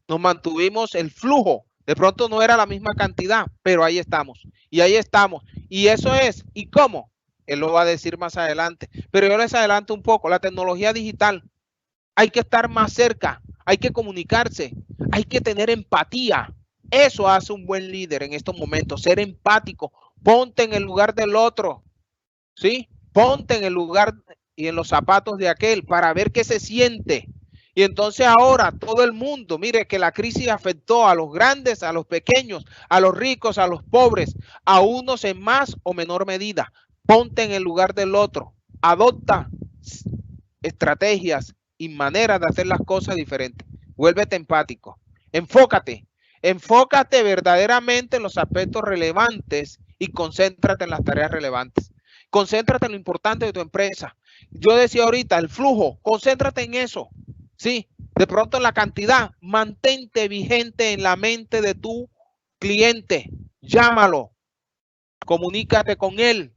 Speaker 2: nos mantuvimos el flujo. De pronto no era la misma cantidad, pero ahí estamos. Y ahí estamos. Y eso es. ¿Y cómo? Él lo va a decir más adelante. Pero yo les adelanto un poco. La tecnología digital. Hay que estar más cerca. Hay que comunicarse. Hay que tener empatía. Eso hace un buen líder en estos momentos. Ser empático. Ponte en el lugar del otro. ¿Sí? Ponte en el lugar y en los zapatos de aquel para ver qué se siente. Y entonces ahora todo el mundo, mire que la crisis afectó a los grandes, a los pequeños, a los ricos, a los pobres, a unos en más o menor medida. Ponte en el lugar del otro. Adopta estrategias y maneras de hacer las cosas diferentes. Vuélvete empático. Enfócate. Enfócate verdaderamente en los aspectos relevantes y concéntrate en las tareas relevantes. Concéntrate en lo importante de tu empresa. Yo decía ahorita, el flujo, concéntrate en eso. Sí, de pronto en la cantidad, mantente vigente en la mente de tu cliente. Llámalo, comunícate con él,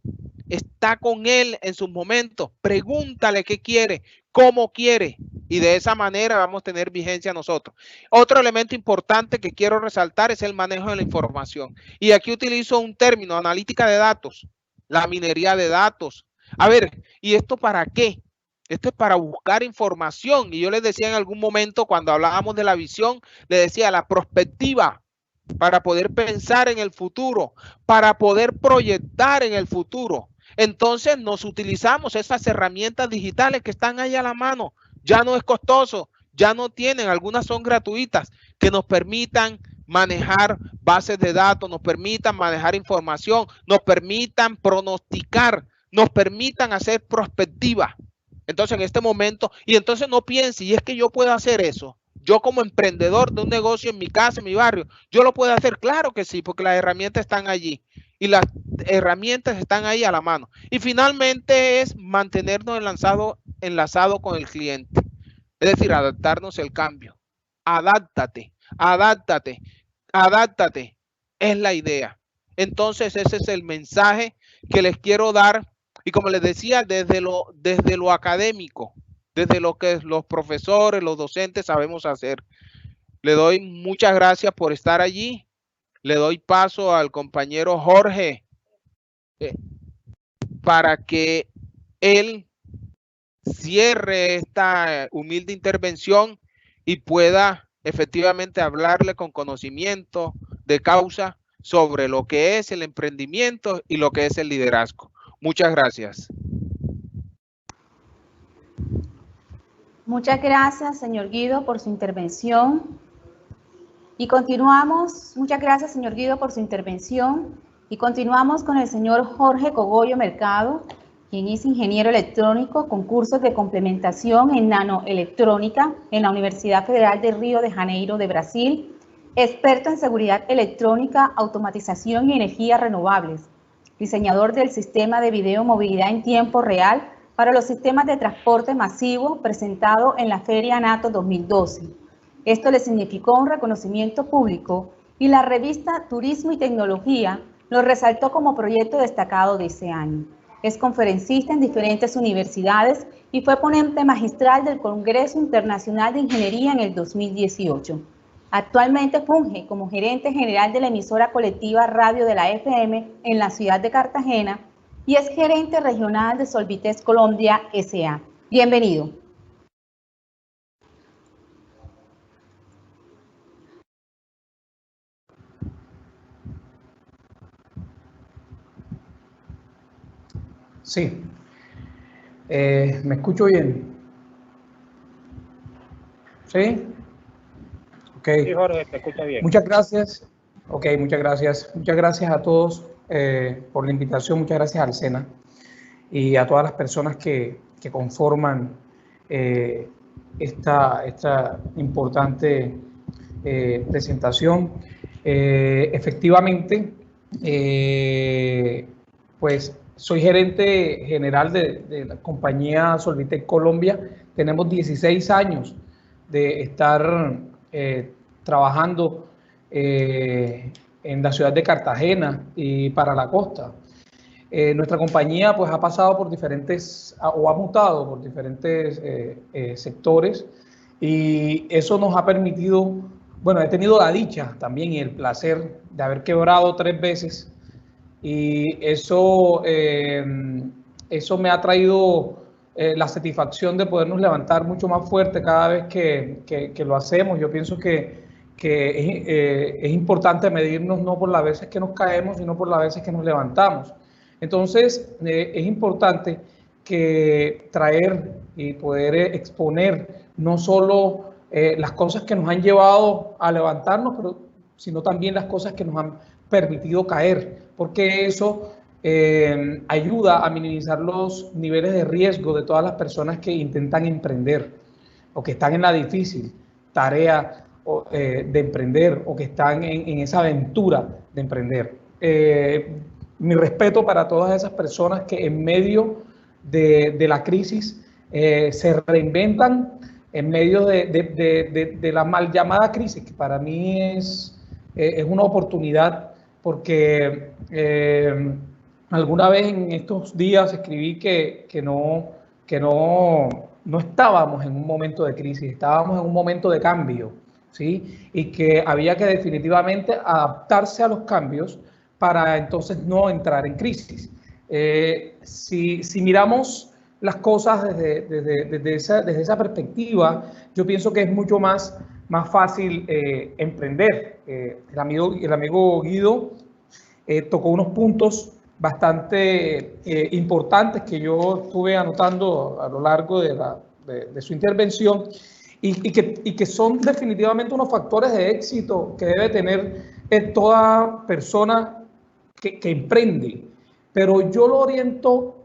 Speaker 2: está con él en sus momentos, pregúntale qué quiere, cómo quiere, y de esa manera vamos a tener vigencia nosotros. Otro elemento importante que quiero resaltar es el manejo de la información. Y aquí utilizo un término, analítica de datos, la minería de datos. A ver, ¿y esto para qué? Esto es para buscar información. Y yo les decía en algún momento, cuando hablábamos de la visión, les decía la prospectiva, para poder pensar en el futuro, para poder proyectar en el futuro. Entonces nos utilizamos esas herramientas digitales que están ahí a la mano. Ya no es costoso, ya no tienen, algunas son gratuitas, que nos permitan manejar bases de datos, nos permitan manejar información, nos permitan pronosticar, nos permitan hacer prospectiva. Entonces en este momento, y entonces no piense, y es que yo puedo hacer eso. Yo como emprendedor de un negocio en mi casa, en mi barrio, yo lo puedo hacer, claro que sí, porque las herramientas están allí y las herramientas están ahí a la mano. Y finalmente es mantenernos enlazado con el cliente, es decir, adaptarnos al cambio. Adáptate, adáptate, adáptate, es la idea. Entonces ese es el mensaje que les quiero dar. Y como les decía, desde lo académico, desde lo que los profesores, los docentes sabemos hacer. Le doy muchas gracias por estar allí. Le doy paso al compañero Jorge para que él cierre esta humilde intervención y pueda efectivamente hablarle con conocimiento de causa sobre lo que es el emprendimiento y lo que es el liderazgo. Muchas gracias.
Speaker 1: Muchas gracias, señor Guido, por su intervención. Y continuamos, muchas gracias, señor Guido, por su intervención. Y continuamos con el señor Jorge Cogollo Mercado, quien es ingeniero electrónico con cursos de complementación en nanoelectrónica en la Universidad Federal de Río de Janeiro de Brasil, experto en seguridad electrónica, automatización y energías renovables, diseñador del sistema de video movilidad en tiempo real para los sistemas de transporte masivo presentado en la Feria NATO 2012. Esto le significó un reconocimiento público y la revista Turismo y Tecnología lo resaltó como proyecto destacado de ese año. Es conferencista en diferentes universidades y fue ponente magistral del Congreso Internacional de Ingeniería en el 2018. Actualmente funge como gerente general de la emisora colectiva Radio de la FM en la ciudad de Cartagena y es gerente regional de Solvites Colombia S.A. Bienvenido.
Speaker 5: Sí. ¿Me escucho bien? ¿Sí? Ok.
Speaker 3: Sí, Jorge, te escucha bien.
Speaker 5: Muchas gracias. Ok, muchas gracias. Muchas gracias a todos por la invitación. Muchas gracias al SENA y a todas las personas que conforman esta importante presentación. Efectivamente, pues soy gerente general de la compañía Solvitec Colombia. Tenemos 16 años de estar trabajando en la ciudad de Cartagena y para la costa. Nuestra compañía pues ha pasado por diferentes, o ha mutado por diferentes sectores, y eso nos ha permitido Bueno, he tenido la dicha también y el placer de haber quebrado 3 veces y eso me ha traído la satisfacción de podernos levantar mucho más fuerte cada vez que lo hacemos. Yo pienso que es importante medirnos no por las veces que nos caemos, sino por las veces que nos levantamos. Entonces, es importante que traer y poder exponer no solo las cosas que nos han llevado a levantarnos, sino también las cosas que nos han permitido caer, porque eso ayuda a minimizar los niveles de riesgo de todas las personas que intentan emprender o que están en la difícil tarea de emprender o que están en esa aventura de emprender. Mi respeto para todas esas personas que en medio de la crisis se reinventan en medio de la mal llamada crisis, que para mí es una oportunidad, porque alguna vez en estos días escribí que no estábamos en un momento de crisis, estábamos en un momento de cambio, ¿sí? Y que había que definitivamente adaptarse a los cambios para entonces no entrar en crisis. Si miramos las cosas desde esa perspectiva, yo pienso que es mucho más fácil emprender. El amigo Guido tocó unos puntos bastante importantes que yo estuve anotando a lo largo de su intervención y que son definitivamente unos factores de éxito que debe tener toda persona que emprende. Pero yo lo oriento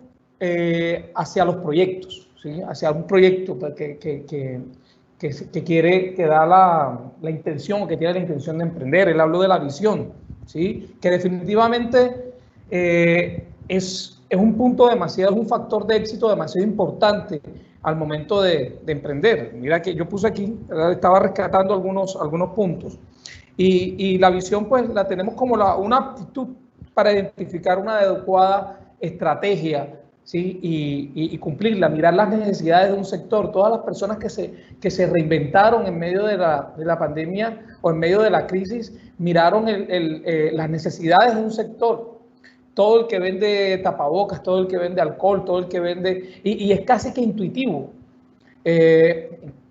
Speaker 5: hacia los proyectos, ¿sí? Hacia un proyecto que quiere, que da la intención o que tiene la intención de emprender. Él habló de la visión, ¿sí? Que definitivamente es un punto demasiado, es un factor de éxito demasiado importante al momento de emprender. Mira que yo puse aquí, estaba rescatando algunos puntos. Y la visión, pues, la tenemos como una aptitud para identificar una adecuada estrategia, ¿sí? Y cumplirla, mirar las necesidades de un sector. Todas las personas que se reinventaron en medio de la pandemia o en medio de la crisis, miraron las necesidades de un sector. Todo el que vende tapabocas, todo el que vende alcohol, todo el que vende... Y es casi que intuitivo.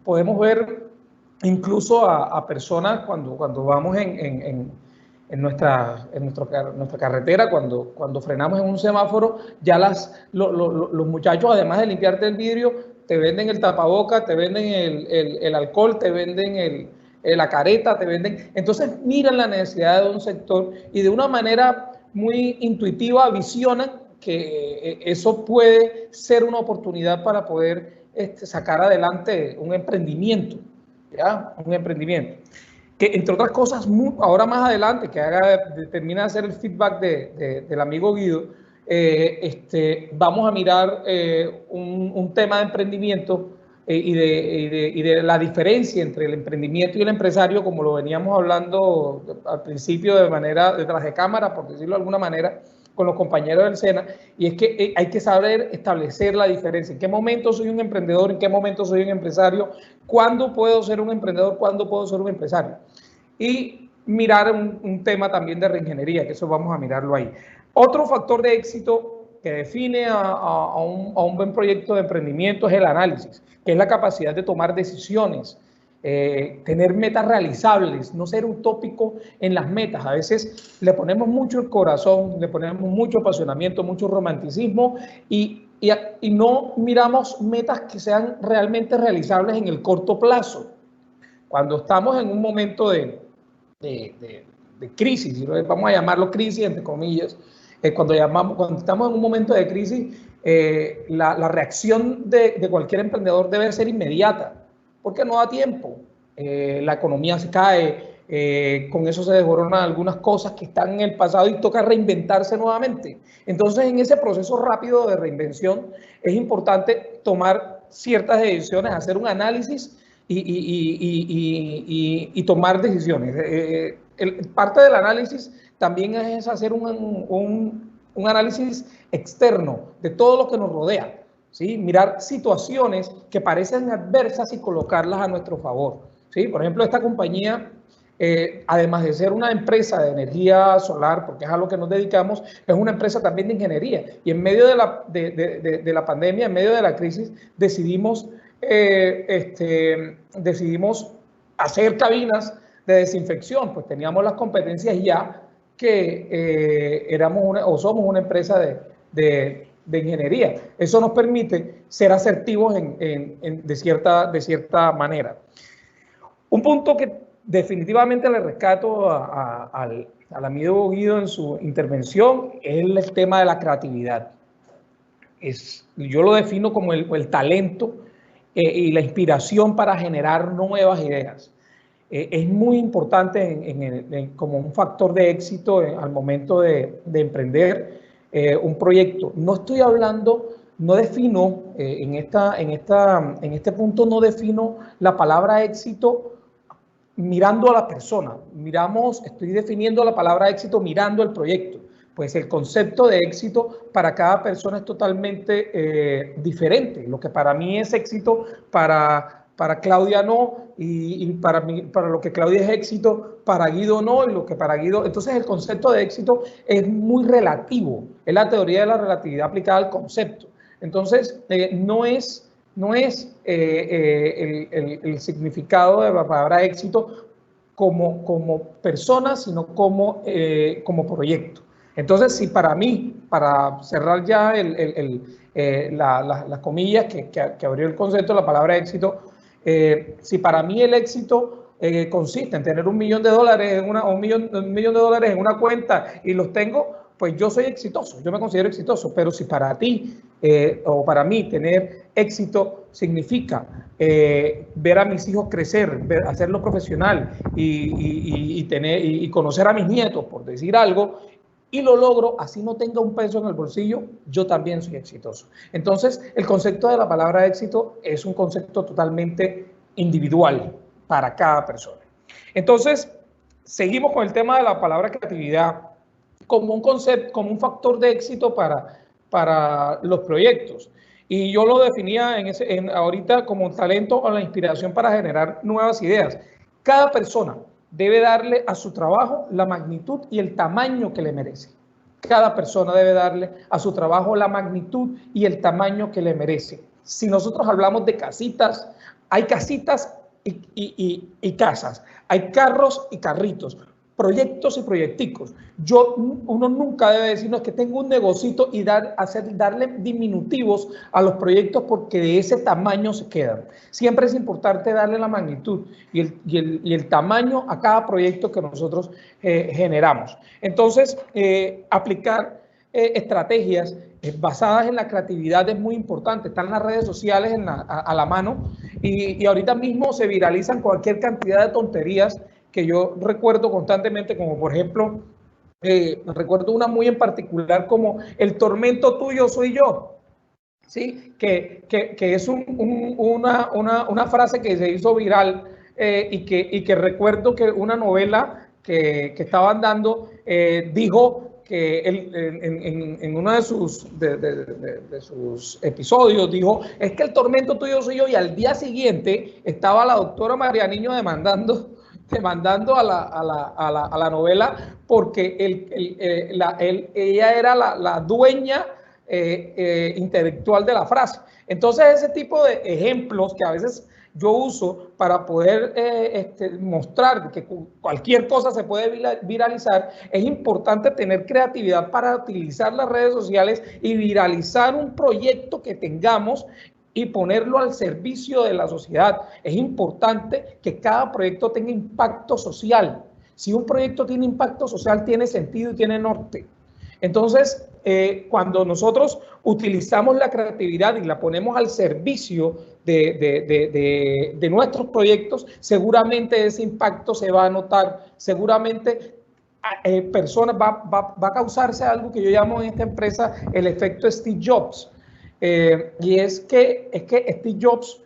Speaker 5: Podemos ver incluso a personas cuando vamos en nuestra carretera, cuando frenamos en un semáforo, ya los muchachos, además de limpiarte el vidrio, te venden el tapaboca, te venden el alcohol, te venden la careta, te venden... Entonces miran la necesidad de un sector y de una manera muy intuitiva visionan que eso puede ser una oportunidad para poder sacar adelante un emprendimiento, ¿ya? Un emprendimiento. Que entre otras cosas, ahora más adelante, que termina de hacer el feedback del amigo Guido, vamos a mirar un tema de emprendimiento y de la diferencia entre el emprendimiento y el empresario, como lo veníamos hablando al principio de manera detrás de cámara, por decirlo de alguna manera, con los compañeros del SENA, y es que hay que saber establecer la diferencia. ¿En qué momento soy un emprendedor? ¿En qué momento soy un empresario? ¿Cuándo puedo ser un emprendedor? ¿Cuándo puedo ser un empresario? Y mirar un tema también de reingeniería, que eso vamos a mirarlo ahí. Otro factor de éxito que define a un buen proyecto de emprendimiento es el análisis, que es la capacidad de tomar decisiones, tener metas realizables, no ser utópico en las metas. A veces le ponemos mucho el corazón, le ponemos mucho apasionamiento, mucho romanticismo y no miramos metas que sean realmente realizables en el corto plazo. Cuando estamos en un momento de crisis, vamos a llamarlo crisis entre comillas, cuando estamos en un momento de crisis, la reacción de cualquier emprendedor debe ser inmediata, porque no da tiempo. La economía se cae, con eso se desboronan algunas cosas que están en el pasado y toca reinventarse nuevamente. Entonces, en ese proceso rápido de reinvención es importante tomar ciertas decisiones, hacer un análisis y tomar decisiones. Parte del análisis también es hacer un análisis externo de todo lo que nos rodea, ¿sí? Mirar situaciones que parecen adversas y colocarlas a nuestro favor, ¿sí? Por ejemplo, esta compañía, además de ser una empresa de energía solar, porque es a lo que nos dedicamos, es una empresa también de ingeniería. Y en medio de la pandemia, en medio de la crisis, decidimos hacer cabinas de desinfección, pues teníamos las competencias ya que somos una empresa de ingeniería. Eso nos permite ser asertivos de cierta manera. Un punto que definitivamente le rescato al amigo Guido en su intervención es el tema de la creatividad. Yo lo defino como el talento y la inspiración para generar nuevas ideas. Es muy importante como un factor de éxito al momento de emprender un proyecto. No estoy hablando, no defino, en este punto no defino la palabra éxito mirando a la persona. Estoy definiendo la palabra éxito mirando el proyecto. Pues el concepto de éxito para cada persona es totalmente diferente. Lo que para mí es éxito, para Claudia no, y para lo que Claudia es éxito, para Guido no, y lo que para Guido... Entonces el concepto de éxito es muy relativo, es la teoría de la relatividad aplicada al concepto. Entonces no es el significado de la palabra éxito como persona, sino como proyecto. Entonces, si para mí, para cerrar ya las comillas que abrió el concepto de la palabra éxito, si para mí el éxito consiste en tener $1 millón un millón de dólares en una cuenta y los tengo, pues yo soy exitoso, yo me considero exitoso. Pero si para ti o para mí tener éxito significa ver a mis hijos crecer, hacerlo profesional y conocer a mis nietos, por decir algo, y lo logro, así no tenga un peso en el bolsillo, yo también soy exitoso. Entonces, el concepto de la palabra éxito es un concepto totalmente individual para cada persona. Entonces, seguimos con el tema de la palabra creatividad como un concepto, como un factor de éxito para los proyectos. Y yo lo definía ahorita como talento o la inspiración para generar nuevas ideas. Cada persona debe darle a su trabajo la magnitud y el tamaño que le merece. Cada persona debe darle a su trabajo la magnitud y el tamaño que le merece. Si nosotros hablamos de casitas, hay casitas y casas, hay carros y carritos, proyectos y proyecticos. Uno nunca debe decir, no, es que tengo un negocito y darle diminutivos a los proyectos porque de ese tamaño se quedan. Siempre es importante darle la magnitud y el tamaño a cada proyecto que nosotros generamos. Entonces, aplicar estrategias basadas en la creatividad es muy importante. Están las redes sociales a la mano y ahorita mismo se viralizan cualquier cantidad de tonterías que yo recuerdo constantemente, como por ejemplo, recuerdo una muy en particular como el tormento tuyo soy yo, ¿sí? Que es una frase que se hizo viral y que recuerdo que una novela que estaban dando dijo que en uno de sus episodios dijo, es que el tormento tuyo soy yo, y al día siguiente estaba la doctora María Niño demandando a la novela porque ella era la dueña intelectual de la frase. Entonces, ese tipo de ejemplos que a veces yo uso para poder mostrar que cualquier cosa se puede viralizar, es importante tener creatividad para utilizar las redes sociales y viralizar un proyecto que tengamos y ponerlo al servicio de la sociedad. Es importante que cada proyecto tenga impacto social. Si un proyecto tiene impacto social, tiene sentido y tiene norte. Entonces, cuando nosotros utilizamos la creatividad y la ponemos al servicio de nuestros proyectos, seguramente ese impacto se va a notar, seguramente personas va a causarse algo que yo llamo en esta empresa el efecto Steve Jobs. Y es que Steve Jobs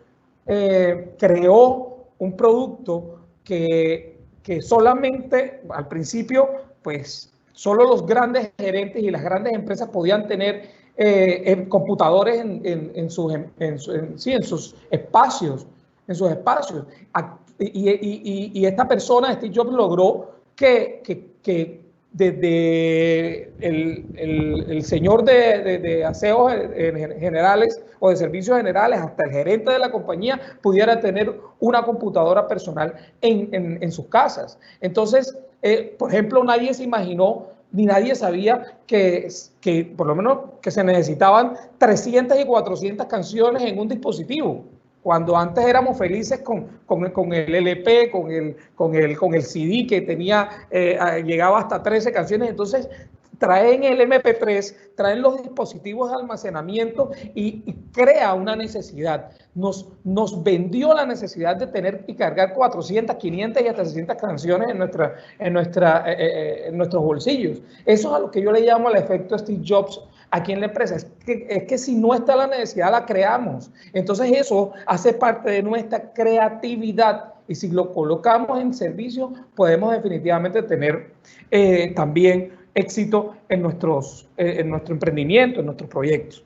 Speaker 5: creó un producto que solamente al principio, pues solo los grandes gerentes y las grandes empresas podían tener en sus espacios. y esta persona, Steve Jobs, logró que desde el señor de aseos generales o de servicios generales hasta el gerente de la compañía pudiera tener una computadora personal en sus casas. Entonces, por ejemplo, nadie se imaginó ni nadie sabía que por lo menos que se necesitaban 300 y 400 canciones en un dispositivo, cuando antes éramos felices con el LP, con el CD que tenía, llegaba hasta 13 canciones. Entonces traen el MP3, traen los dispositivos de almacenamiento y crea una necesidad. Nos vendió la necesidad de tener que cargar 400, 500 y hasta 600 canciones en nuestros bolsillos. Eso es a lo que yo le llamo el efecto Steve Jobs aquí en la empresa. Es que si no está la necesidad, la creamos. Entonces eso hace parte de nuestra creatividad. Y si lo colocamos en servicio, podemos definitivamente tener también éxito en nuestro emprendimiento, en nuestros proyectos.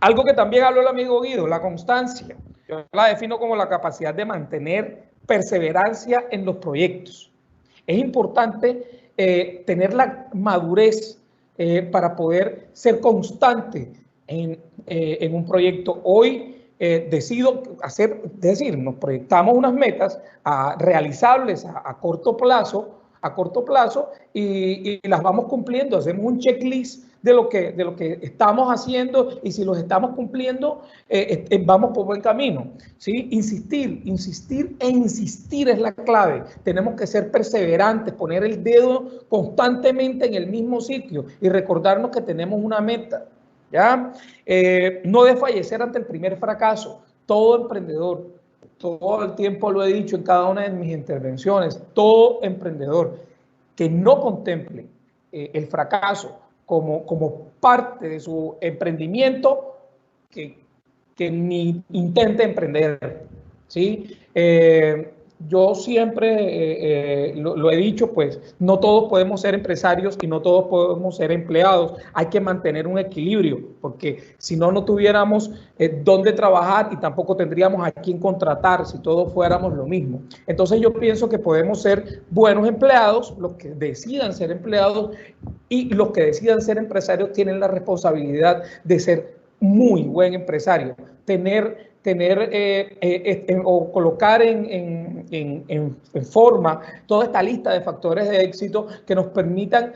Speaker 5: Algo que también habló el amigo Guido, la constancia. Yo la defino como la capacidad de mantener perseverancia en los proyectos. Es importante tener la madurez para poder ser constante en un proyecto. Hoy decido nos proyectamos unas metas realizables a corto plazo, y las vamos cumpliendo. Hacemos un checklist de lo que estamos haciendo, y si los estamos cumpliendo, vamos por buen camino, ¿sí? Insistir es la clave. Tenemos que ser perseverantes, poner el dedo constantemente en el mismo sitio y recordarnos que tenemos una meta, ¿ya? No desfallecer ante el primer fracaso. Todo emprendedor, todo el tiempo lo he dicho en cada una de mis intervenciones, todo emprendedor que no contemple el fracaso como parte de su emprendimiento, que ni intente emprender, ¿sí? Yo siempre lo he dicho, pues no todos podemos ser empresarios y no todos podemos ser empleados. Hay que mantener un equilibrio, porque si no, no tuviéramos dónde trabajar y tampoco tendríamos a quién contratar si todos fuéramos lo mismo. Entonces yo pienso que podemos ser buenos empleados, los que decidan ser empleados, y los que decidan ser empresarios tienen la responsabilidad de ser muy buen empresario, o colocar en forma toda esta lista de factores de éxito que nos permitan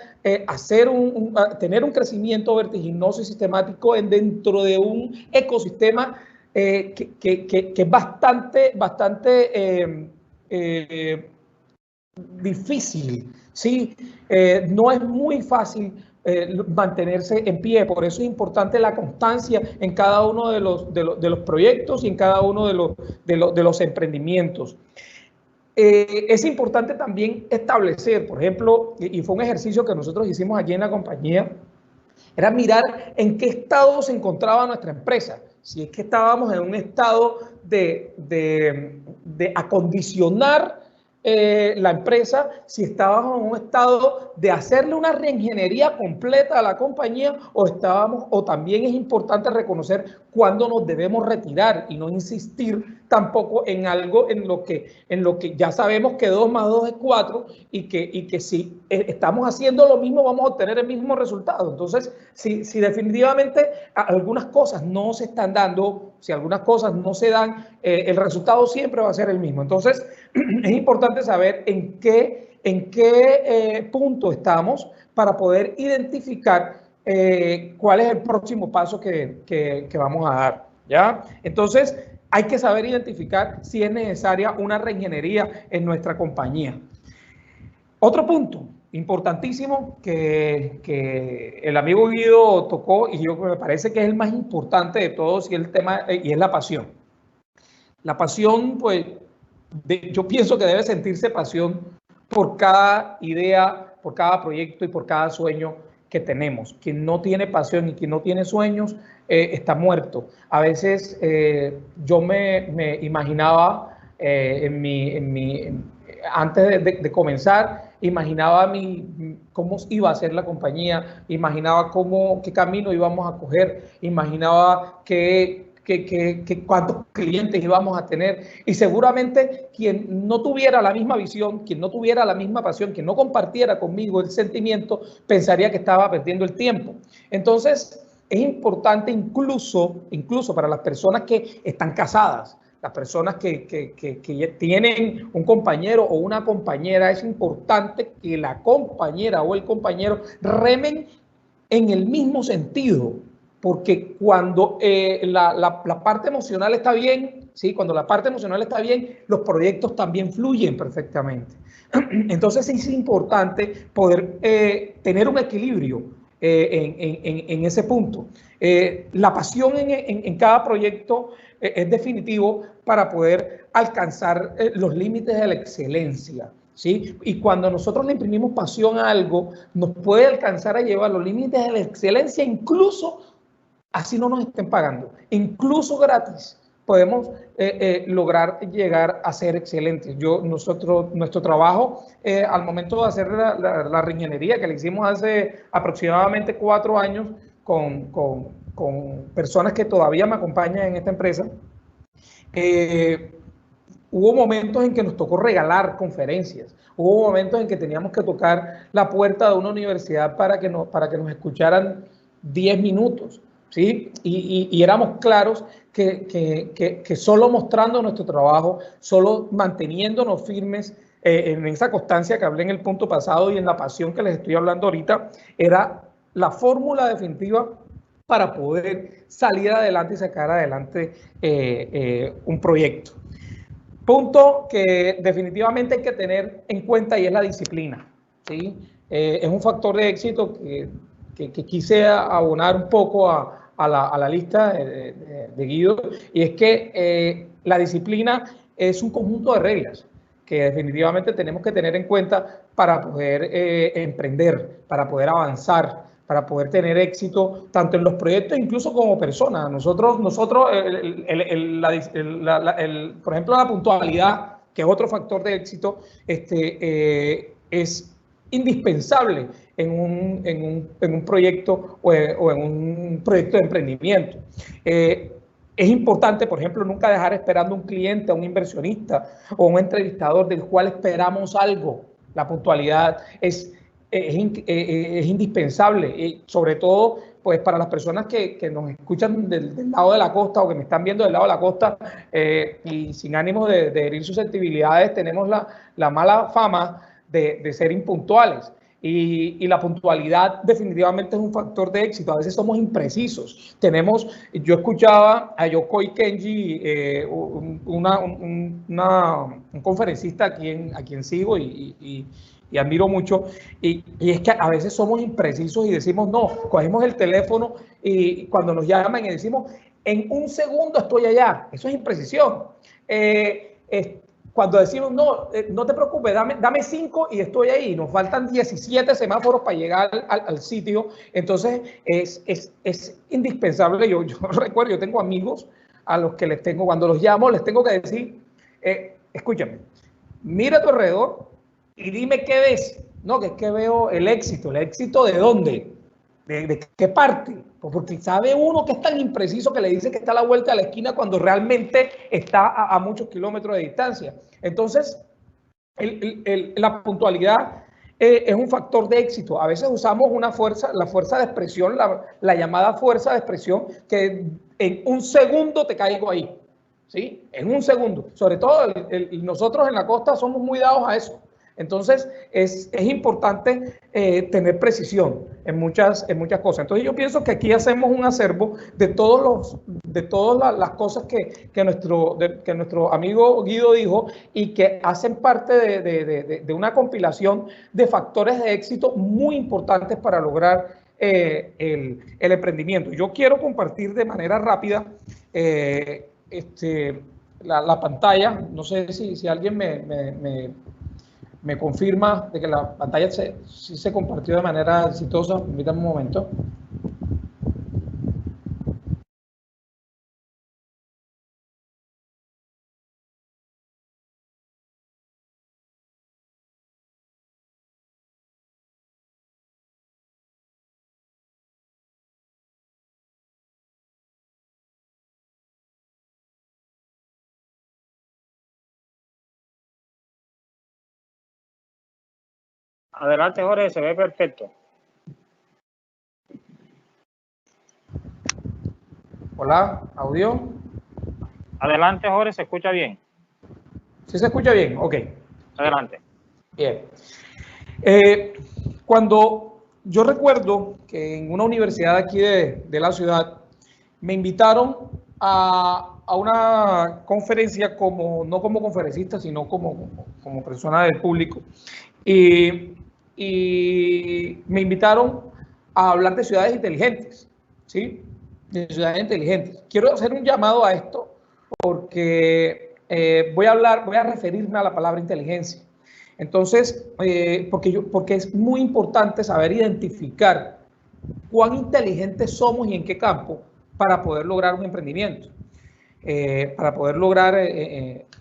Speaker 5: tener un crecimiento vertiginoso y sistemático dentro de un ecosistema que es bastante difícil, ¿sí? No es muy fácil mantenerse en pie. Por eso es importante la constancia en cada uno de los proyectos y en cada uno de los emprendimientos. Es importante también establecer, por ejemplo, y fue un ejercicio que nosotros hicimos aquí en la compañía, era mirar en qué estado se encontraba nuestra empresa. Si es que estábamos en un estado de acondicionar la empresa, si estábamos en un estado de hacerle una reingeniería completa a la compañía, o también es importante reconocer cuándo nos debemos retirar y no insistir tampoco en algo en lo que ya sabemos que 2 más 2 es 4 y que si estamos haciendo lo mismo vamos a obtener el mismo resultado. Entonces, si definitivamente algunas cosas no se están dando, si algunas cosas no se dan, el resultado siempre va a ser el mismo. Entonces, es importante saber en qué punto estamos para poder identificar cuál es el próximo paso que vamos a dar, ¿ya? Entonces, hay que saber identificar si es necesaria una reingeniería en nuestra compañía. Otro punto importantísimo que el amigo Guido tocó, y yo me parece que es el más importante de todos, y el tema, y es la pasión. La pasión, pues, yo pienso que debe sentirse pasión por cada idea, por cada proyecto y por cada sueño que tenemos. Quien no tiene pasión y quien no tiene sueños está muerto. A veces yo me imaginaba antes de comenzar, imaginaba cómo iba a ser la compañía, imaginaba qué camino íbamos a coger, imaginaba qué cuántos clientes íbamos a tener, y seguramente quien no tuviera la misma visión, quien no tuviera la misma pasión, quien no compartiera conmigo el sentimiento, pensaría que estaba perdiendo el tiempo. Entonces, es importante incluso para las personas que están casadas, las personas que tienen un compañero o una compañera, es importante que la compañera o el compañero remen en el mismo sentido, porque cuando la parte emocional está bien, ¿sí? Cuando la parte emocional está bien, los proyectos también fluyen perfectamente. Entonces es importante poder tener un equilibrio en ese punto. La pasión en cada proyecto es definitivo para poder alcanzar los límites de la excelencia, ¿sí? Y cuando nosotros le imprimimos pasión a algo, nos puede alcanzar a llevar los límites de la excelencia, incluso así no nos estén pagando, incluso gratis. Podemos lograr llegar a ser excelentes. Nuestro trabajo, al momento de hacer la reingeniería que le hicimos hace aproximadamente 4 años con personas que todavía me acompañan en esta empresa, hubo momentos en que nos tocó regalar conferencias, hubo momentos en que teníamos que tocar la puerta de una universidad para que nos escucharan 10 minutos, ¿sí? Y éramos claros que solo mostrando nuestro trabajo, solo manteniéndonos firmes en esa constancia que hablé en el punto pasado y en la pasión que les estoy hablando ahorita, era la fórmula definitiva para poder salir adelante y sacar adelante un proyecto. Punto que definitivamente hay que tener en cuenta, y es la disciplina, ¿sí? Es un factor de éxito que quise abonar un poco a la lista de Guido, y es que la disciplina es un conjunto de reglas que definitivamente tenemos que tener en cuenta para poder emprender, para poder avanzar, para poder tener éxito tanto en los proyectos, incluso como personas. Nosotros por ejemplo, la puntualidad, que es otro factor de éxito, es indispensable en un proyecto o en un proyecto de emprendimiento. Es importante, por ejemplo, nunca dejar esperando a un cliente, a un inversionista o un entrevistador del cual esperamos algo. La puntualidad es indispensable, y sobre todo pues para las personas que nos escuchan del lado de la costa o que me están viendo del lado de la costa, y sin ánimo de herir susceptibilidades, tenemos la mala fama de ser impuntuales. Y la puntualidad definitivamente es un factor de éxito. A veces somos imprecisos. Yo escuchaba a Yokoi Kenji, un conferencista a quien sigo y admiro mucho, y es que a veces somos imprecisos y decimos no, cogemos el teléfono y cuando nos llaman y decimos en un segundo estoy allá. Eso es imprecisión. Cuando decimos no, no te preocupes, dame 5 y estoy ahí, nos faltan 17 semáforos para llegar al sitio. Entonces es indispensable. Yo recuerdo, yo tengo amigos a los que cuando los llamo, les tengo que decir, escúchame, mira a tu alrededor y dime qué ves. No, que es que veo el éxito. ¿El éxito de dónde? ¿De qué parte? Pues porque sabe uno que es tan impreciso que le dice que está a la vuelta de la esquina cuando realmente está a muchos kilómetros de distancia. Entonces, la puntualidad es un factor de éxito. A veces usamos la fuerza de expresión, la llamada fuerza de expresión, que en un segundo te caigo ahí, ¿sí? En un segundo. Sobre todo nosotros en la costa somos muy dados a eso. Entonces, es importante tener precisión en muchas cosas. Entonces, yo pienso que aquí hacemos un acervo de todas las cosas que nuestro amigo Guido dijo, y que hacen parte de una compilación de factores de éxito muy importantes para lograr el emprendimiento. Yo quiero compartir de manera rápida la pantalla. No sé si alguien me confirma de que la pantalla sí se compartió de manera exitosa. Permítanme un momento.
Speaker 3: Adelante, Jorge, se ve perfecto.
Speaker 5: Hola, audio.
Speaker 3: Adelante, Jorge, se escucha bien.
Speaker 5: ¿Sí se escucha bien? Ok.
Speaker 3: Adelante.
Speaker 5: Bien. Cuando yo recuerdo que en una universidad aquí de la ciudad me invitaron a una conferencia no como conferencista, sino como persona del público. Y me invitaron a hablar de ciudades inteligentes, ¿sí? De ciudades inteligentes. Quiero hacer un llamado a esto porque voy a referirme a la palabra inteligencia. Entonces, porque es muy importante saber identificar cuán inteligentes somos y en qué campo para poder lograr un emprendimiento, para poder lograr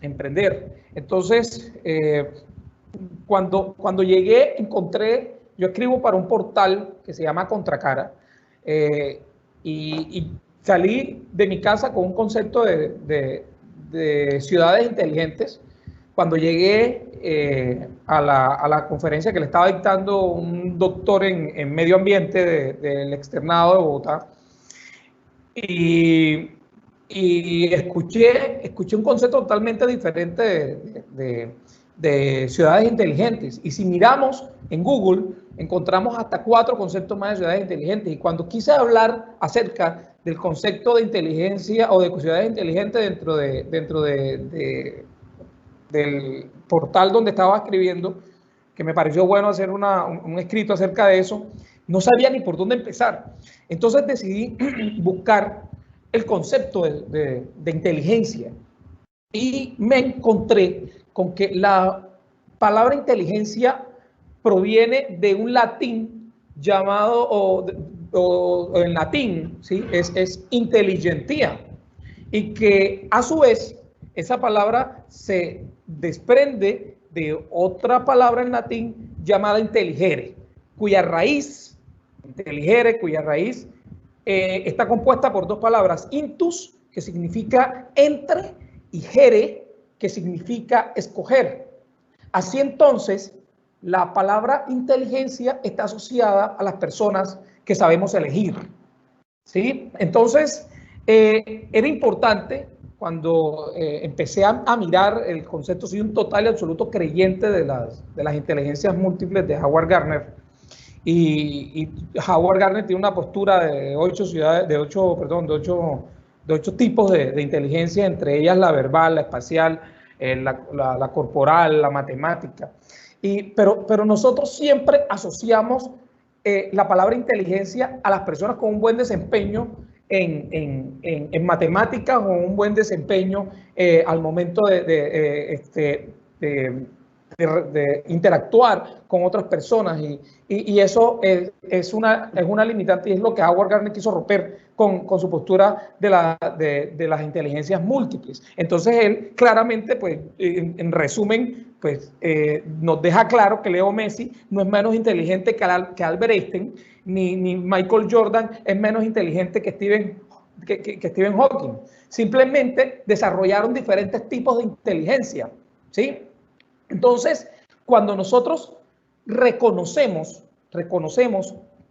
Speaker 5: emprender. Entonces, cuando llegué, yo escribo para un portal que se llama Contracara, y salí de mi casa con un concepto de ciudades inteligentes. Cuando llegué a la conferencia que le estaba dictando un doctor en medio ambiente del externado de Bogotá, y escuché un concepto totalmente diferente de ciudades inteligentes. Y si miramos en Google, encontramos hasta 4 conceptos más de ciudades inteligentes. Y cuando quise hablar acerca del concepto de inteligencia o de ciudades inteligentes dentro del portal donde estaba escribiendo, que me pareció bueno hacer un escrito acerca de eso, no sabía ni por dónde empezar. Entonces decidí buscar el concepto de inteligencia y me encontré con que la palabra inteligencia proviene de un latín llamado, o en latín, ¿sí? es intelligentía, y que a su vez esa palabra se desprende de otra palabra en latín llamada intelligere, cuya raíz está compuesta por 2 palabras: intus, que significa entre, y gere, que significa escoger. Así entonces, la palabra inteligencia está asociada a las personas que sabemos elegir, ¿sí? Entonces, era importante cuando empecé a mirar el concepto. Soy un total y absoluto creyente de las inteligencias múltiples de Howard Gardner. Y Howard Gardner tiene una postura de 8 tipos de inteligencia, entre ellas la verbal, la espacial, la corporal, la matemática. Pero nosotros siempre asociamos la palabra inteligencia a las personas con un buen desempeño en matemáticas, o un buen desempeño al momento de interactuar con otras personas, y eso es una limitante, y es lo que Howard Gardner quiso romper con su postura de las inteligencias múltiples. Entonces él claramente, pues en resumen, pues nos deja claro que Leo Messi no es menos inteligente que Albert Einstein, ni Michael Jordan es menos inteligente que Stephen Hawking. Simplemente desarrollaron diferentes tipos de inteligencia, ¿sí? Entonces, cuando nosotros reconocemos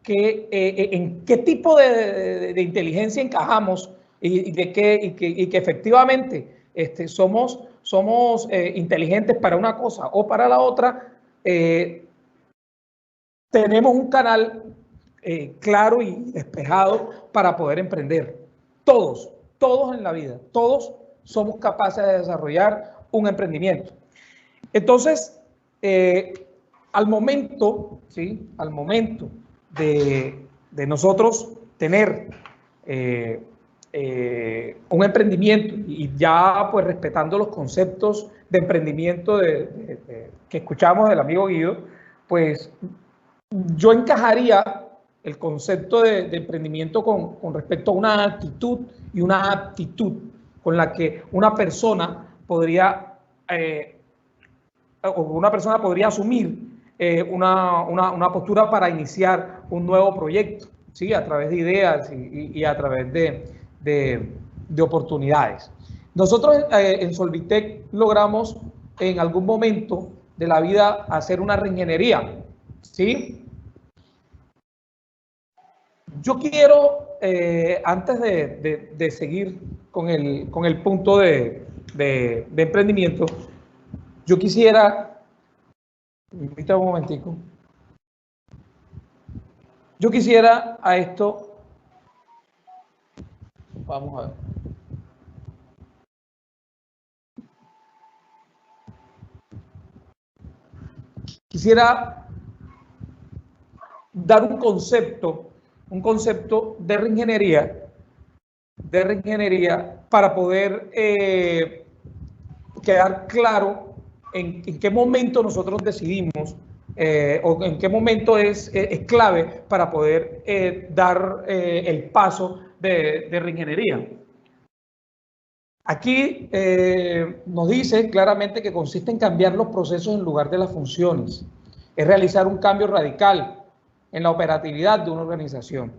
Speaker 5: que, en qué tipo de inteligencia encajamos, y que efectivamente somos inteligentes para una cosa o para la otra, tenemos un canal claro y despejado para poder emprender. Todos en la vida, todos somos capaces de desarrollar un emprendimiento. Entonces, al momento de nosotros tener un emprendimiento, y ya pues respetando los conceptos de emprendimiento que escuchamos del amigo Guido, pues yo encajaría el concepto de emprendimiento con respecto a una actitud y una aptitud con la que una persona podría asumir una postura para iniciar un nuevo proyecto, ¿sí? A través de ideas y a través de oportunidades. Nosotros en Solvitec logramos en algún momento de la vida hacer una reingeniería, ¿sí? Yo quiero, antes de seguir con el punto de emprendimiento, yo quisiera, invita un momentico, yo quisiera a esto, vamos a ver. Quisiera dar un concepto de reingeniería para poder quedar claro en qué momento nosotros decidimos o en qué momento es clave para poder dar el paso de reingeniería. Aquí nos dice claramente que consiste en cambiar los procesos en lugar de las funciones. Es realizar un cambio radical en la operatividad de una organización.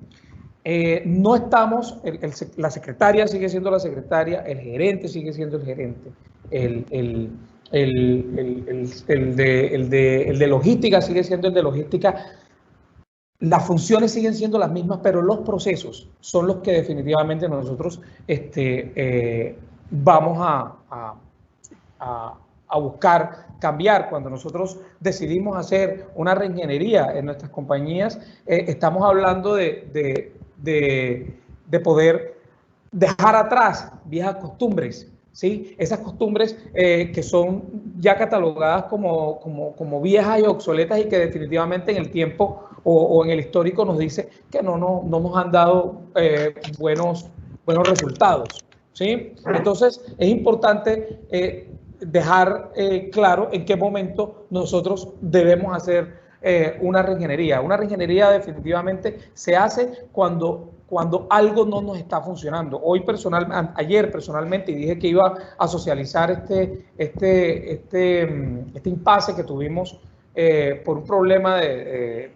Speaker 5: No estamos, la secretaria sigue siendo la secretaria, el gerente sigue siendo el gerente, el de logística sigue siendo el de logística. Las funciones siguen siendo las mismas, pero los procesos son los que definitivamente nosotros vamos a buscar cambiar. Cuando nosotros decidimos hacer una reingeniería en nuestras compañías, estamos hablando de poder dejar atrás viejas costumbres, ¿sí? Esas costumbres que son ya catalogadas como viejas y obsoletas y que definitivamente en el tiempo o en el histórico nos dice que no nos han dado buenos resultados, ¿sí? Entonces es importante dejar claro en qué momento nosotros debemos hacer una reingeniería. Una reingeniería definitivamente se hace cuando algo no nos está funcionando. Ayer personalmente dije que iba a socializar este impasse que tuvimos por un problema de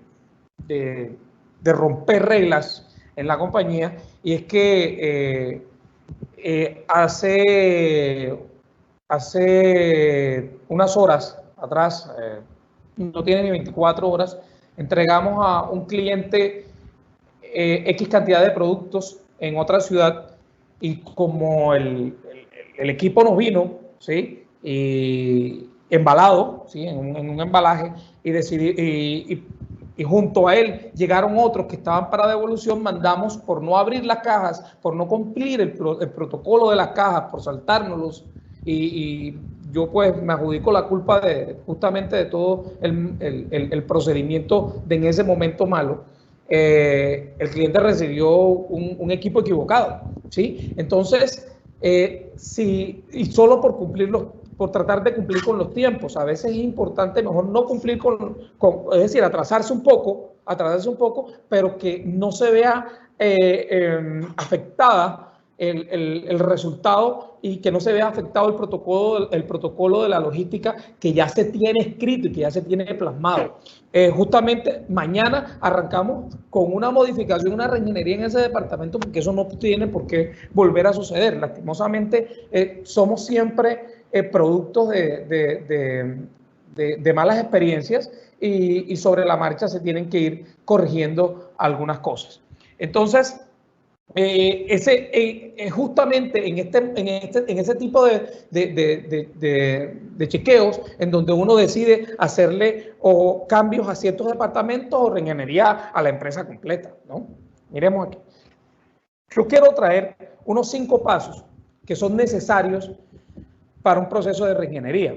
Speaker 5: romper reglas en la compañía, y es que hace unas horas atrás, no tiene ni 24 horas, entregamos a un cliente X cantidad de productos en otra ciudad, y como el equipo nos vino, ¿sí? Y embalado, ¿sí? en un embalaje, y junto a él llegaron otros que estaban para devolución, mandamos, por no abrir las cajas, por no cumplir el protocolo de las cajas, por saltárnoslos, y yo pues me adjudico la culpa justamente de todo el procedimiento de en ese momento malo. El cliente recibió un equipo equivocado, ¿sí? Entonces, y solo por tratar de cumplir con los tiempos, a veces es importante mejor no cumplir es decir, atrasarse un poco, pero que no se vea afectada el resultado, y que no se vea afectado el protocolo de la logística que ya se tiene escrito y que ya se tiene plasmado. Justamente mañana arrancamos con una modificación, una reingeniería en ese departamento, porque eso no tiene por qué volver a suceder. Lastimosamente, somos siempre productos de malas experiencias, y sobre la marcha se tienen que ir corrigiendo algunas cosas. Entonces, justamente en ese tipo de chequeos, en donde uno decide hacerle o cambios a ciertos departamentos o reingeniería a la empresa completa, ¿no? Miremos aquí. Yo quiero traer unos 5 pasos que son necesarios para un proceso de reingeniería.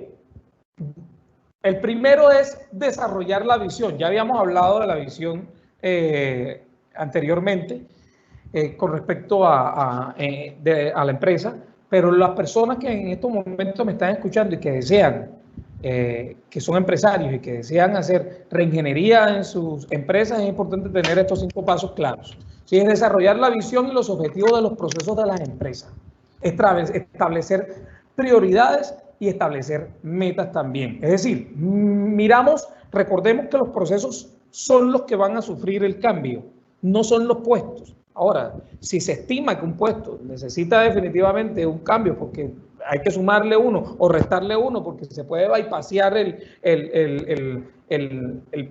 Speaker 5: El primero es desarrollar la visión. Ya habíamos hablado de la visión anteriormente, con respecto a la empresa, pero las personas que en estos momentos me están escuchando y que desean, que son empresarios y que desean hacer reingeniería en sus empresas, es importante tener estos 5 pasos claros. ¿Sí? Es desarrollar la visión y los objetivos de los procesos de las empresas, establecer prioridades y establecer metas también. Es decir, recordemos que los procesos son los que van a sufrir el cambio, no son los puestos. Ahora, si se estima que un puesto necesita definitivamente un cambio porque hay que sumarle 1 o restarle 1 porque se puede bypassear el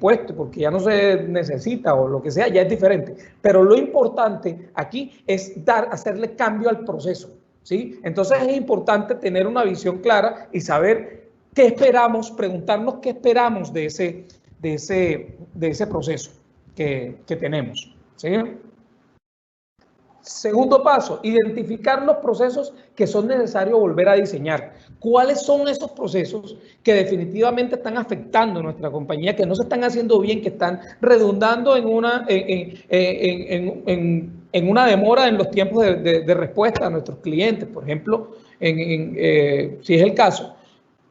Speaker 5: puesto porque ya no se necesita o lo que sea, ya es diferente. Pero lo importante aquí es hacerle cambio al proceso, ¿sí? Entonces es importante tener una visión clara y saber qué esperamos, preguntarnos qué esperamos de ese proceso que tenemos, ¿sí? Segundo paso, identificar los procesos que son necesarios volver a diseñar. ¿Cuáles son esos procesos que definitivamente están afectando a nuestra compañía, que no se están haciendo bien, que están redundando en una demora en los tiempos de respuesta a nuestros clientes? Por ejemplo, si es el caso,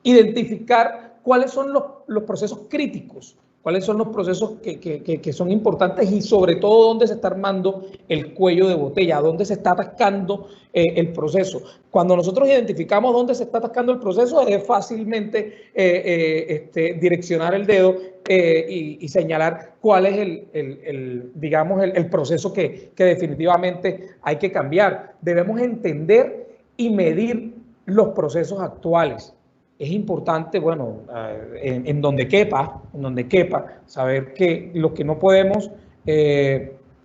Speaker 5: identificar cuáles son los procesos críticos, cuáles son los procesos que son importantes y sobre todo dónde se está armando el cuello de botella, dónde se está atascando el proceso. Cuando nosotros identificamos dónde se está atascando el proceso, es fácilmente direccionar el dedo y señalar cuál es el proceso que definitivamente hay que cambiar. Debemos entender y medir los procesos actuales. Es importante, bueno, en donde quepa, saber que lo que no podemos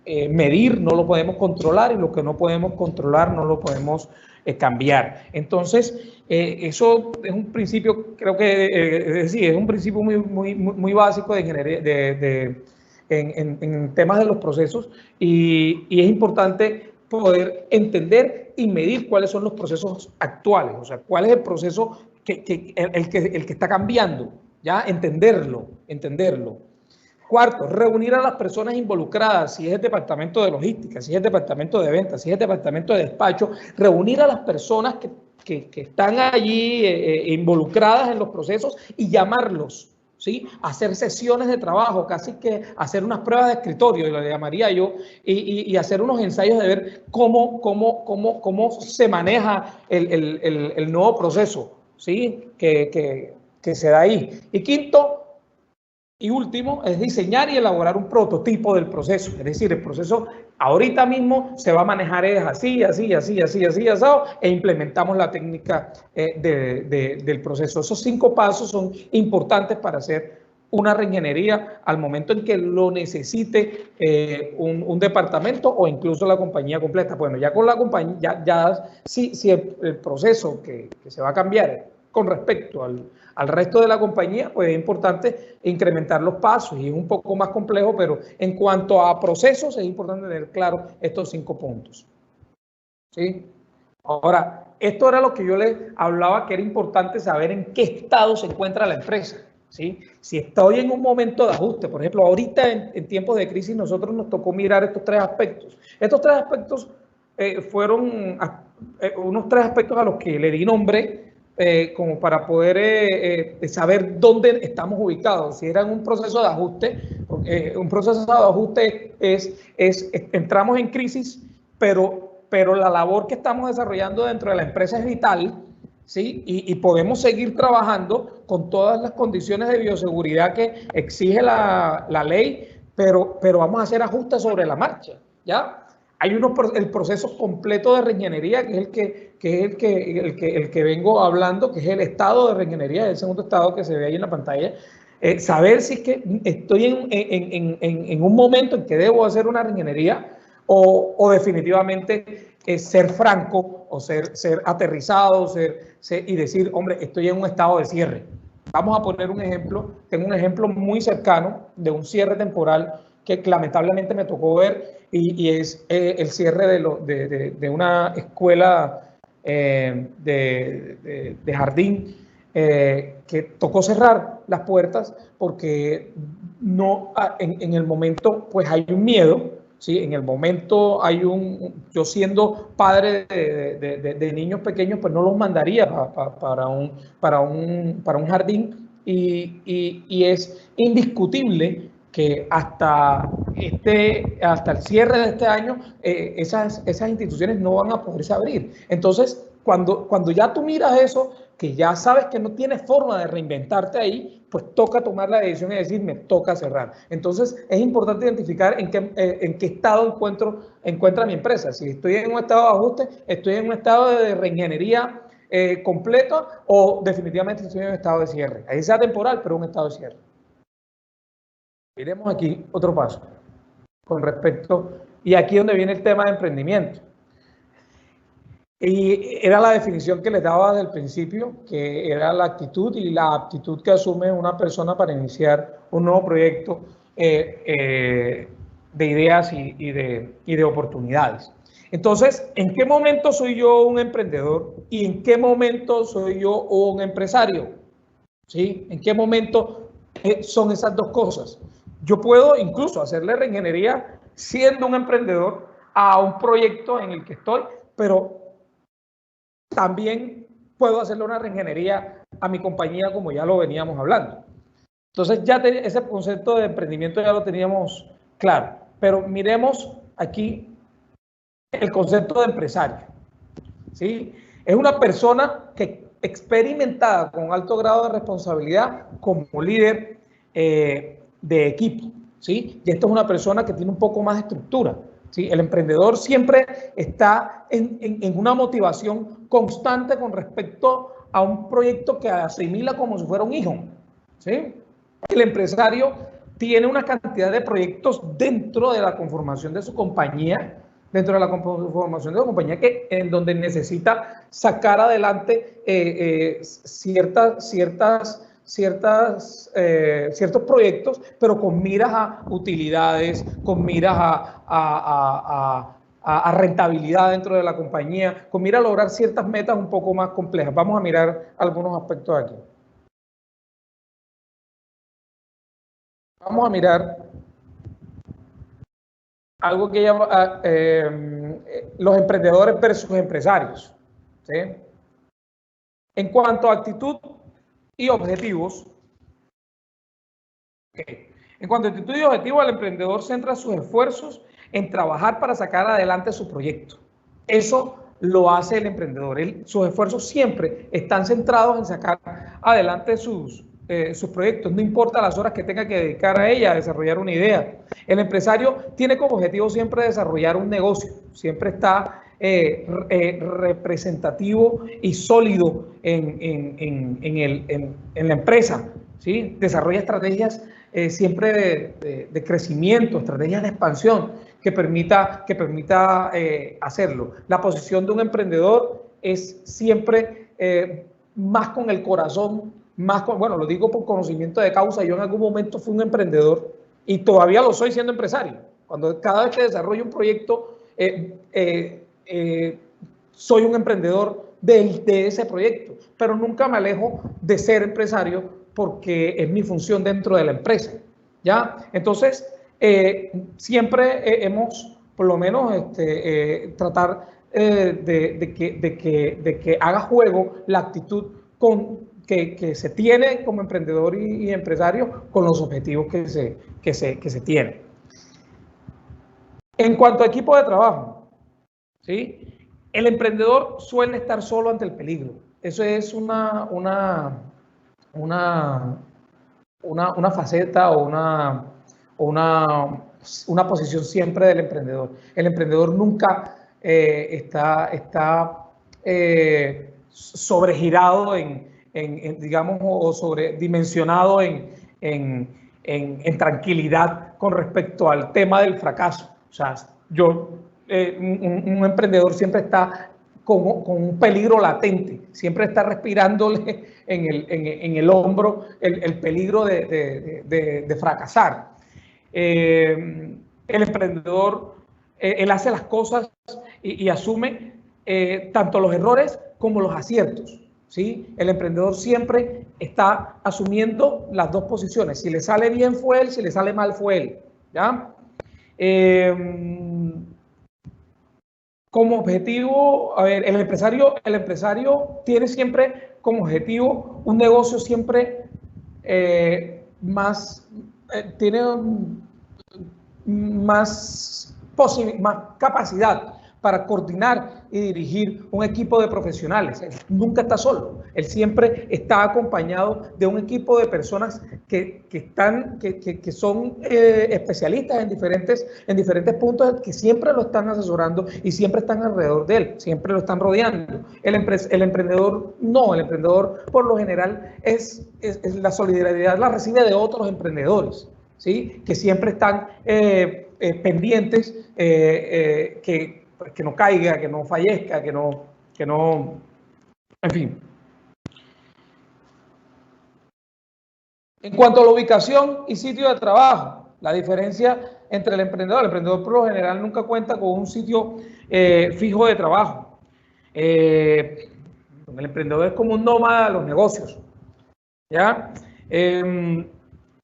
Speaker 5: medir no lo podemos controlar y lo que no podemos controlar no lo podemos cambiar. Entonces, eso es un principio, creo que es un principio muy básico de ingeniería, en temas de los procesos y es importante poder entender y medir cuáles son los procesos actuales, o sea, cuál es el proceso el que está cambiando, ¿ya? Entenderlo. Cuarto, reunir a las personas involucradas, si es el departamento de logística, si es el departamento de ventas, si es el departamento de despacho, reunir a las personas que están allí involucradas en los procesos y llamarlos, ¿sí? Hacer sesiones de trabajo, casi que hacer unas pruebas de escritorio, le llamaría yo, y hacer unos ensayos de ver cómo se maneja el nuevo proceso, ¿sí? que se da ahí. Y quinto y último es diseñar y elaborar un prototipo del proceso. Es decir, el proceso ahorita mismo se va a manejar así, asado, e implementamos la técnica del proceso. Esos 5 pasos son importantes para hacer una reingeniería al momento en que lo necesite un departamento o incluso la compañía completa. Bueno, ya con la compañía, si el proceso que se va a cambiar con respecto al resto de la compañía, pues es importante incrementar los pasos y es un poco más complejo, pero en cuanto a procesos es importante tener claro estos 5 puntos. ¿Sí? Ahora, esto era lo que yo les hablaba, que era importante saber en qué estado se encuentra la empresa. ¿Sí? Si estoy en un momento de ajuste, por ejemplo, ahorita en tiempos de crisis nosotros nos tocó mirar estos 3 aspectos. Estos 3 aspectos fueron unos 3 aspectos a los que le di nombre como para poder saber dónde estamos ubicados. Si era un proceso de ajuste, un proceso de ajuste entramos en crisis, pero la labor que estamos desarrollando dentro de la empresa es vital, ¿sí? Y podemos seguir trabajando con todas las condiciones de bioseguridad que exige la ley, pero vamos a hacer ajustes sobre la marcha, ¿ya? Hay el proceso completo de reingeniería, que es el que vengo hablando, que es el estado de reingeniería, el segundo estado que se ve ahí en la pantalla. Saber si es que estoy en un momento en que debo hacer una reingeniería o definitivamente ser franco o ser aterrizado y decir, hombre, estoy en un estado de cierre. Vamos a poner un ejemplo. Tengo un ejemplo muy cercano de un cierre temporal que lamentablemente me tocó ver y es el cierre de una escuela de jardín que tocó cerrar las puertas porque no, en el momento pues hay un miedo, ¿sí? En el momento yo siendo padre de niños pequeños pues no los mandaría para un jardín y es indiscutible que hasta el cierre de este año esas instituciones no van a poderse abrir. Entonces, cuando ya tú miras eso, que ya sabes que no tienes forma de reinventarte ahí, pues toca tomar la decisión y decir, me toca cerrar. Entonces, es importante identificar en qué estado encuentra mi empresa. Si estoy en un estado de ajuste, estoy en un estado de reingeniería completo o definitivamente estoy en un estado de cierre. Ahí sea temporal, pero un estado de cierre. Miremos aquí otro paso con respecto, y aquí es donde viene el tema de emprendimiento. Y era la definición que les daba desde el principio, que era la actitud y la aptitud que asume una persona para iniciar un nuevo proyecto de ideas y de oportunidades. Entonces, ¿en qué momento soy yo un emprendedor y en qué momento soy yo un empresario? ¿Sí? ¿En qué momento son esas dos cosas? Yo puedo incluso hacerle reingeniería siendo un emprendedor a un proyecto en el que estoy, pero también puedo hacerle una reingeniería a mi compañía, como ya lo veníamos hablando. Entonces ya ese concepto de emprendimiento ya lo teníamos claro, pero miremos aquí el concepto de empresario. ¿Sí? Es una persona que experimentada con alto grado de responsabilidad como líder de equipo. ¿Sí? Y esta es una persona que tiene un poco más de estructura. ¿Sí? El emprendedor siempre está en una motivación constante con respecto a un proyecto que asimila como si fuera un hijo. ¿Sí? El empresario tiene una cantidad de proyectos dentro de la conformación de su compañía, en donde necesita sacar adelante ciertos proyectos, pero con miras a utilidades, con miras a rentabilidad dentro de la compañía, con miras a lograr ciertas metas un poco más complejas. Vamos a mirar algunos aspectos aquí. Vamos a mirar algo que llama los emprendedores versus empresarios. ¿Sí? En cuanto a actitud y objetivos, en cuanto a actitud y objetivos, el emprendedor centra sus esfuerzos en trabajar para sacar adelante su proyecto. Eso lo hace el emprendedor. Sus esfuerzos siempre están centrados en sacar adelante sus proyectos, no importa las horas que tenga que dedicar a ella, a desarrollar una idea. El empresario tiene como objetivo siempre desarrollar un negocio, siempre está representativo y sólido en la empresa, ¿sí? Desarrolla estrategias siempre de crecimiento, estrategias de expansión que permita hacerlo. La posición de un emprendedor es siempre más con el corazón, bueno, lo digo por conocimiento de causa. Yo en algún momento fui un emprendedor y todavía lo soy siendo empresario. Cada vez que desarrollo un proyecto, soy un emprendedor de ese proyecto, pero nunca me alejo de ser empresario porque es mi función dentro de la empresa. ¿Ya? Entonces, siempre hemos, por lo menos, tratar de que haga juego la actitud que se tiene como emprendedor y empresario con los objetivos que se tienen. En cuanto a equipo de trabajo, ¿sí? El emprendedor suele estar solo ante el peligro. Eso es una faceta o una posición siempre del emprendedor. El emprendedor nunca está sobregirado digamos, o sobredimensionado en tranquilidad con respecto al tema del fracaso. O sea, un emprendedor siempre está con un peligro latente, siempre está respirándole en el hombro el peligro de fracasar. El emprendedor, él hace las cosas y asume tanto los errores como los aciertos. ¿Sí? El emprendedor siempre está asumiendo las dos posiciones. Si le sale bien fue él, si le sale mal fue él. ¿Ya? Como objetivo, a ver, el empresario tiene siempre como objetivo un negocio siempre tiene más capacidad para coordinar y dirigir un equipo de profesionales. Él nunca está solo, él siempre está acompañado de un equipo de personas que son especialistas en diferentes puntos, que siempre lo están asesorando y siempre están alrededor de él, siempre lo están rodeando. El emprendedor no, el emprendedor por lo general es la solidaridad la recibe de otros emprendedores, ¿sí? Que siempre están pendientes, que no caiga, que no fallezca, que no, en fin. En cuanto a la ubicación y sitio de trabajo, la diferencia entre el emprendedor por lo general nunca cuenta con un sitio fijo de trabajo. El emprendedor es como un nómada de los negocios, ¿ya? El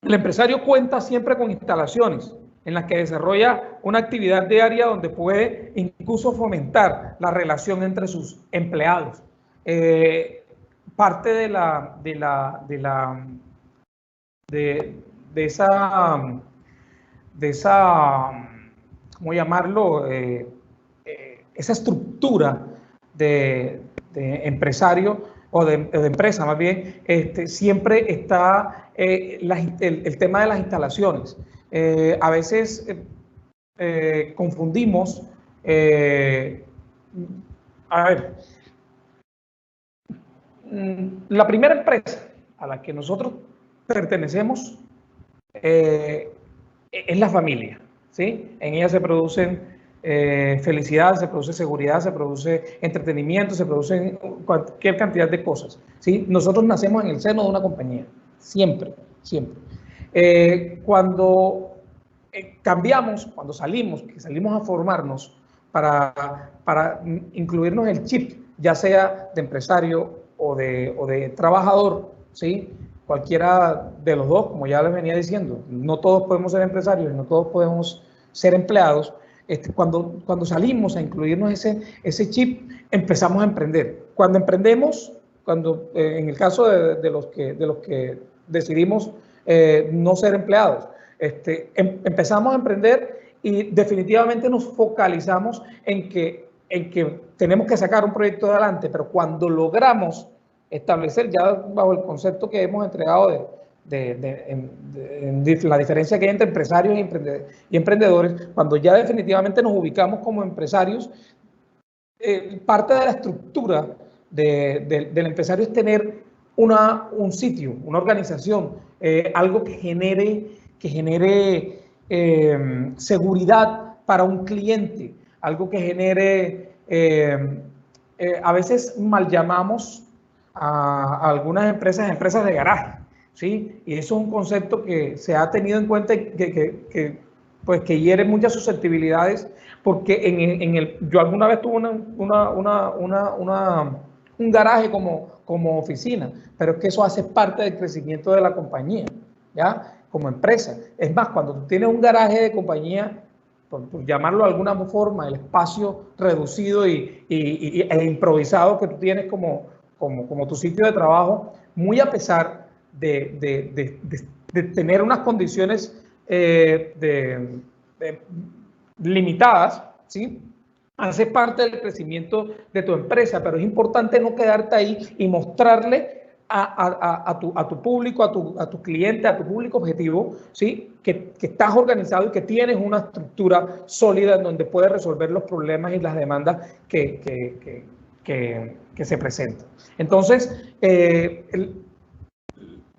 Speaker 5: empresario cuenta siempre con instalaciones en las que desarrolla una actividad diaria donde puede incluso fomentar la relación entre sus empleados. Parte de esa, ¿cómo llamarlo? Esa estructura de empresario o de empresa más bien, siempre está el tema de las instalaciones. A veces confundimos, a ver, la primera empresa a la que nosotros pertenecemos es la familia, ¿sí? En ella se producen felicidad, se produce seguridad, se produce entretenimiento, se producen cualquier cantidad de cosas, ¿sí? Nosotros nacemos en el seno de una compañía, siempre, siempre. Cuando cambiamos, cuando salimos a formarnos para incluirnos el chip, ya sea de empresario o de trabajador, ¿sí? Cualquiera de los dos, como ya les venía diciendo, no todos podemos ser empresarios, no todos podemos ser empleados. Cuando salimos a incluirnos ese chip, empezamos a emprender. Cuando emprendemos, en el caso de los que decidimos no ser empleados, empezamos a emprender y definitivamente nos focalizamos en que tenemos que sacar un proyecto adelante, pero cuando logramos establecer, ya bajo el concepto que hemos entregado de la diferencia que hay entre empresarios y emprendedores, cuando ya definitivamente nos ubicamos como empresarios, parte de la estructura del empresario es tener un sitio, una organización, algo que genere seguridad para un cliente, algo que genere, a veces mal llamamos a algunas empresas de garaje, ¿sí? Y eso es un concepto que se ha tenido en cuenta que hiere muchas susceptibilidades, porque yo alguna vez tuve un garaje como oficina, pero es que eso hace parte del crecimiento de la compañía, ¿ya? Como empresa. Es más, cuando tú tienes un garaje de compañía, por llamarlo de alguna forma, el espacio reducido e improvisado que tú tienes como tu sitio de trabajo, muy a pesar de tener unas condiciones limitadas, ¿sí? Hace parte del crecimiento de tu empresa, pero es importante no quedarte ahí y mostrarle a tu público, a tu cliente, a tu público objetivo, ¿sí? Que estás organizado y que tienes una estructura sólida en donde puedes resolver los problemas y las demandas que se presentan. Entonces,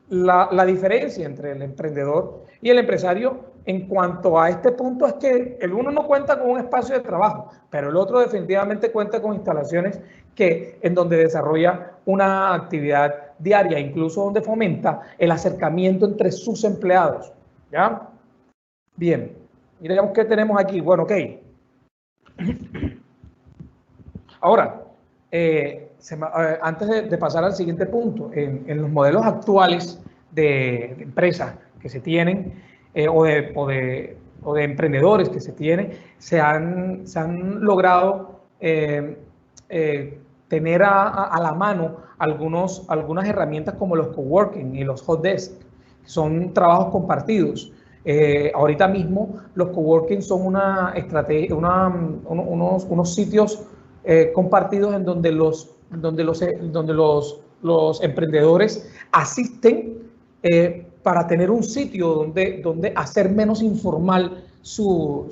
Speaker 5: la diferencia entre el emprendedor y el empresario en cuanto a este punto es que el uno no cuenta con un espacio de trabajo, pero el otro definitivamente cuenta con instalaciones en donde desarrolla una actividad diaria, incluso donde fomenta el acercamiento entre sus empleados, ¿ya? Bien, miremos qué tenemos aquí. Bueno, ok. Ahora, antes de pasar al siguiente punto, en los modelos actuales de empresas que se tienen, o de emprendedores que se tienen, se han logrado tener a la mano algunas herramientas como los coworking y los hot desk. Son trabajos compartidos. Ahorita mismo los coworking son una estrategia, unos sitios compartidos en donde los emprendedores asisten para tener un sitio donde hacer menos informal su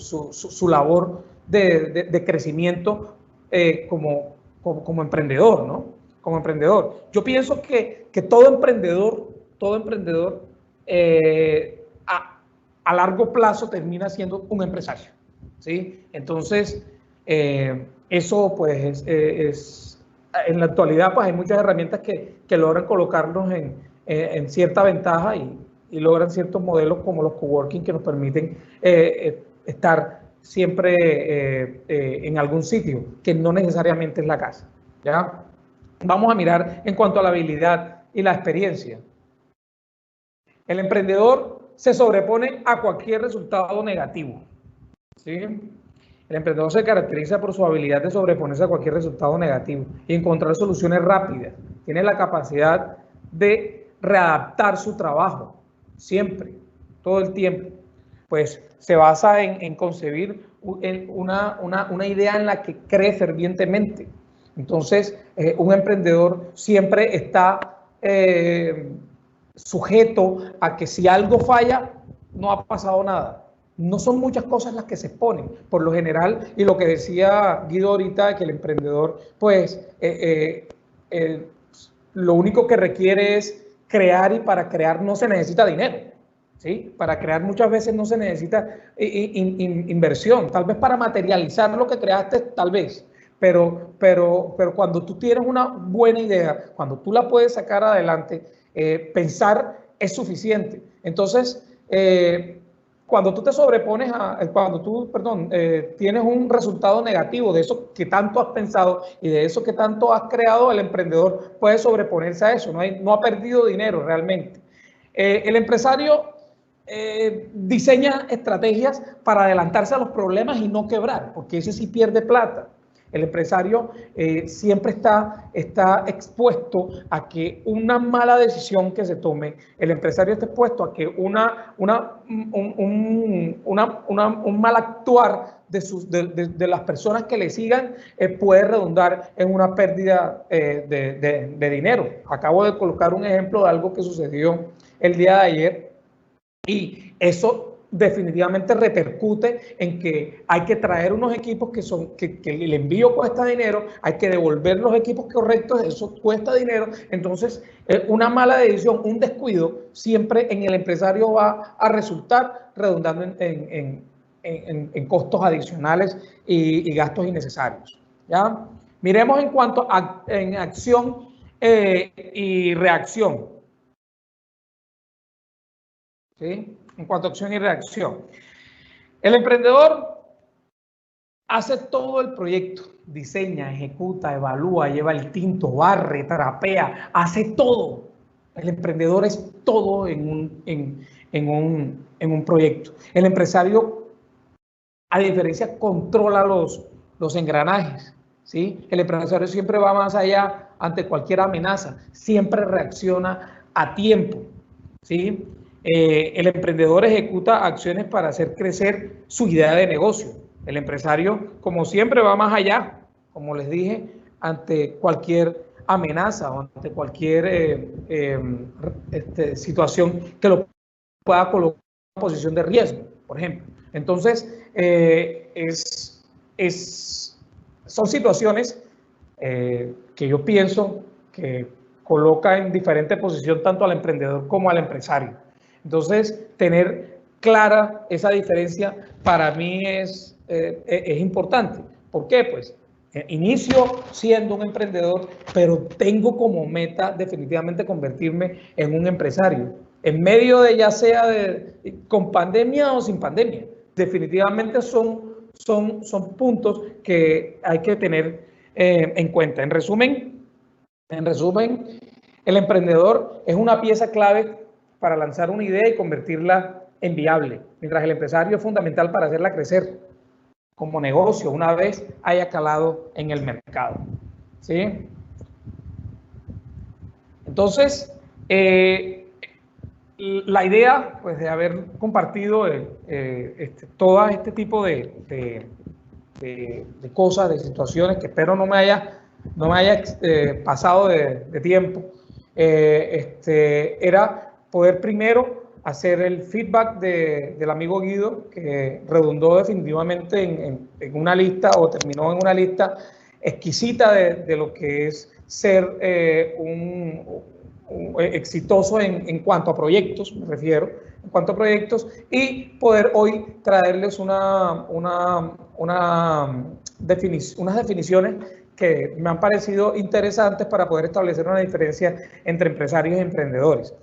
Speaker 5: labor de crecimiento como emprendedor, ¿no? Como emprendedor. Yo pienso que todo emprendedor a largo plazo termina siendo un empresario, ¿sí? Entonces, eso pues en la actualidad pues hay muchas herramientas que logran colocarnos en cierta ventaja y logran ciertos modelos como los coworking que nos permiten estar siempre en algún sitio, que no necesariamente es la casa, ¿ya? Vamos a mirar en cuanto a la habilidad y la experiencia. El emprendedor se sobrepone a cualquier resultado negativo, ¿sí? El emprendedor se caracteriza por su habilidad de sobreponerse a cualquier resultado negativo y encontrar soluciones rápidas. Tiene la capacidad de readaptar su trabajo, siempre, todo el tiempo. Pues se basa en concebir una idea en la que cree fervientemente. Entonces, un emprendedor siempre está sujeto a que si algo falla, no ha pasado nada. No son muchas cosas las que se exponen, por lo general, y lo que decía Guido ahorita, que el emprendedor, pues, lo único que requiere es crear, y para crear no se necesita dinero, ¿sí? Para crear muchas veces no se necesita inversión, tal vez para materializar lo que creaste, tal vez. Pero cuando tú tienes una buena idea, cuando tú la puedes sacar adelante, pensar es suficiente. Entonces, cuando tú te sobrepones tienes un resultado negativo de eso que tanto has pensado y de eso que tanto has creado, el emprendedor puede sobreponerse a eso, no ha perdido dinero realmente. El empresario diseña estrategias para adelantarse a los problemas y no quebrar, porque ese sí pierde plata. El empresario siempre está expuesto a que una mala decisión que se tome, el empresario está expuesto a que un mal actuar de las personas que le sigan puede redundar en una pérdida de dinero. Acabo de colocar un ejemplo de algo que sucedió el día de ayer y eso definitivamente repercute en que hay que traer unos equipos que el envío cuesta dinero, hay que devolver los equipos correctos, eso cuesta dinero. Entonces, una mala decisión, un descuido, siempre en el empresario va a resultar redundando en costos adicionales y gastos innecesarios, ¿ya? Miremos en cuanto a acción y reacción, ¿sí? En cuanto a acción y reacción. El emprendedor hace todo el proyecto, diseña, ejecuta, evalúa, lleva el tinto, barre, trapea, hace todo. El emprendedor es todo en un proyecto. El empresario, a diferencia, controla los engranajes, ¿sí? El empresario siempre va más allá ante cualquier amenaza, siempre reacciona a tiempo, ¿sí? El emprendedor ejecuta acciones para hacer crecer su idea de negocio. El empresario, como siempre, va más allá, como les dije, ante cualquier amenaza o ante cualquier situación que lo pueda colocar en una posición de riesgo, por ejemplo. Entonces, son situaciones que yo pienso que coloca en diferente posición tanto al emprendedor como al empresario. Entonces, tener clara esa diferencia para mí es importante. ¿Por qué? Pues inicio siendo un emprendedor, pero tengo como meta definitivamente convertirme en un empresario. En medio de ya sea con pandemia o sin pandemia. Definitivamente son puntos que hay que tener en cuenta. En resumen, el emprendedor es una pieza clave para lanzar una idea y convertirla en viable, mientras el empresario es fundamental para hacerla crecer como negocio una vez haya calado en el mercado, ¿sí? Entonces, la idea, pues, de haber compartido todo este tipo de cosas, de situaciones, que espero no me haya pasado de tiempo, era poder primero hacer el feedback del amigo Guido, que redundó definitivamente en una lista, o terminó en una lista exquisita de lo que es ser exitoso en cuanto a proyectos, me refiero, en cuanto a proyectos, y poder hoy traerles unas definiciones que me han parecido interesantes para poder establecer una diferencia entre empresarios y emprendedores.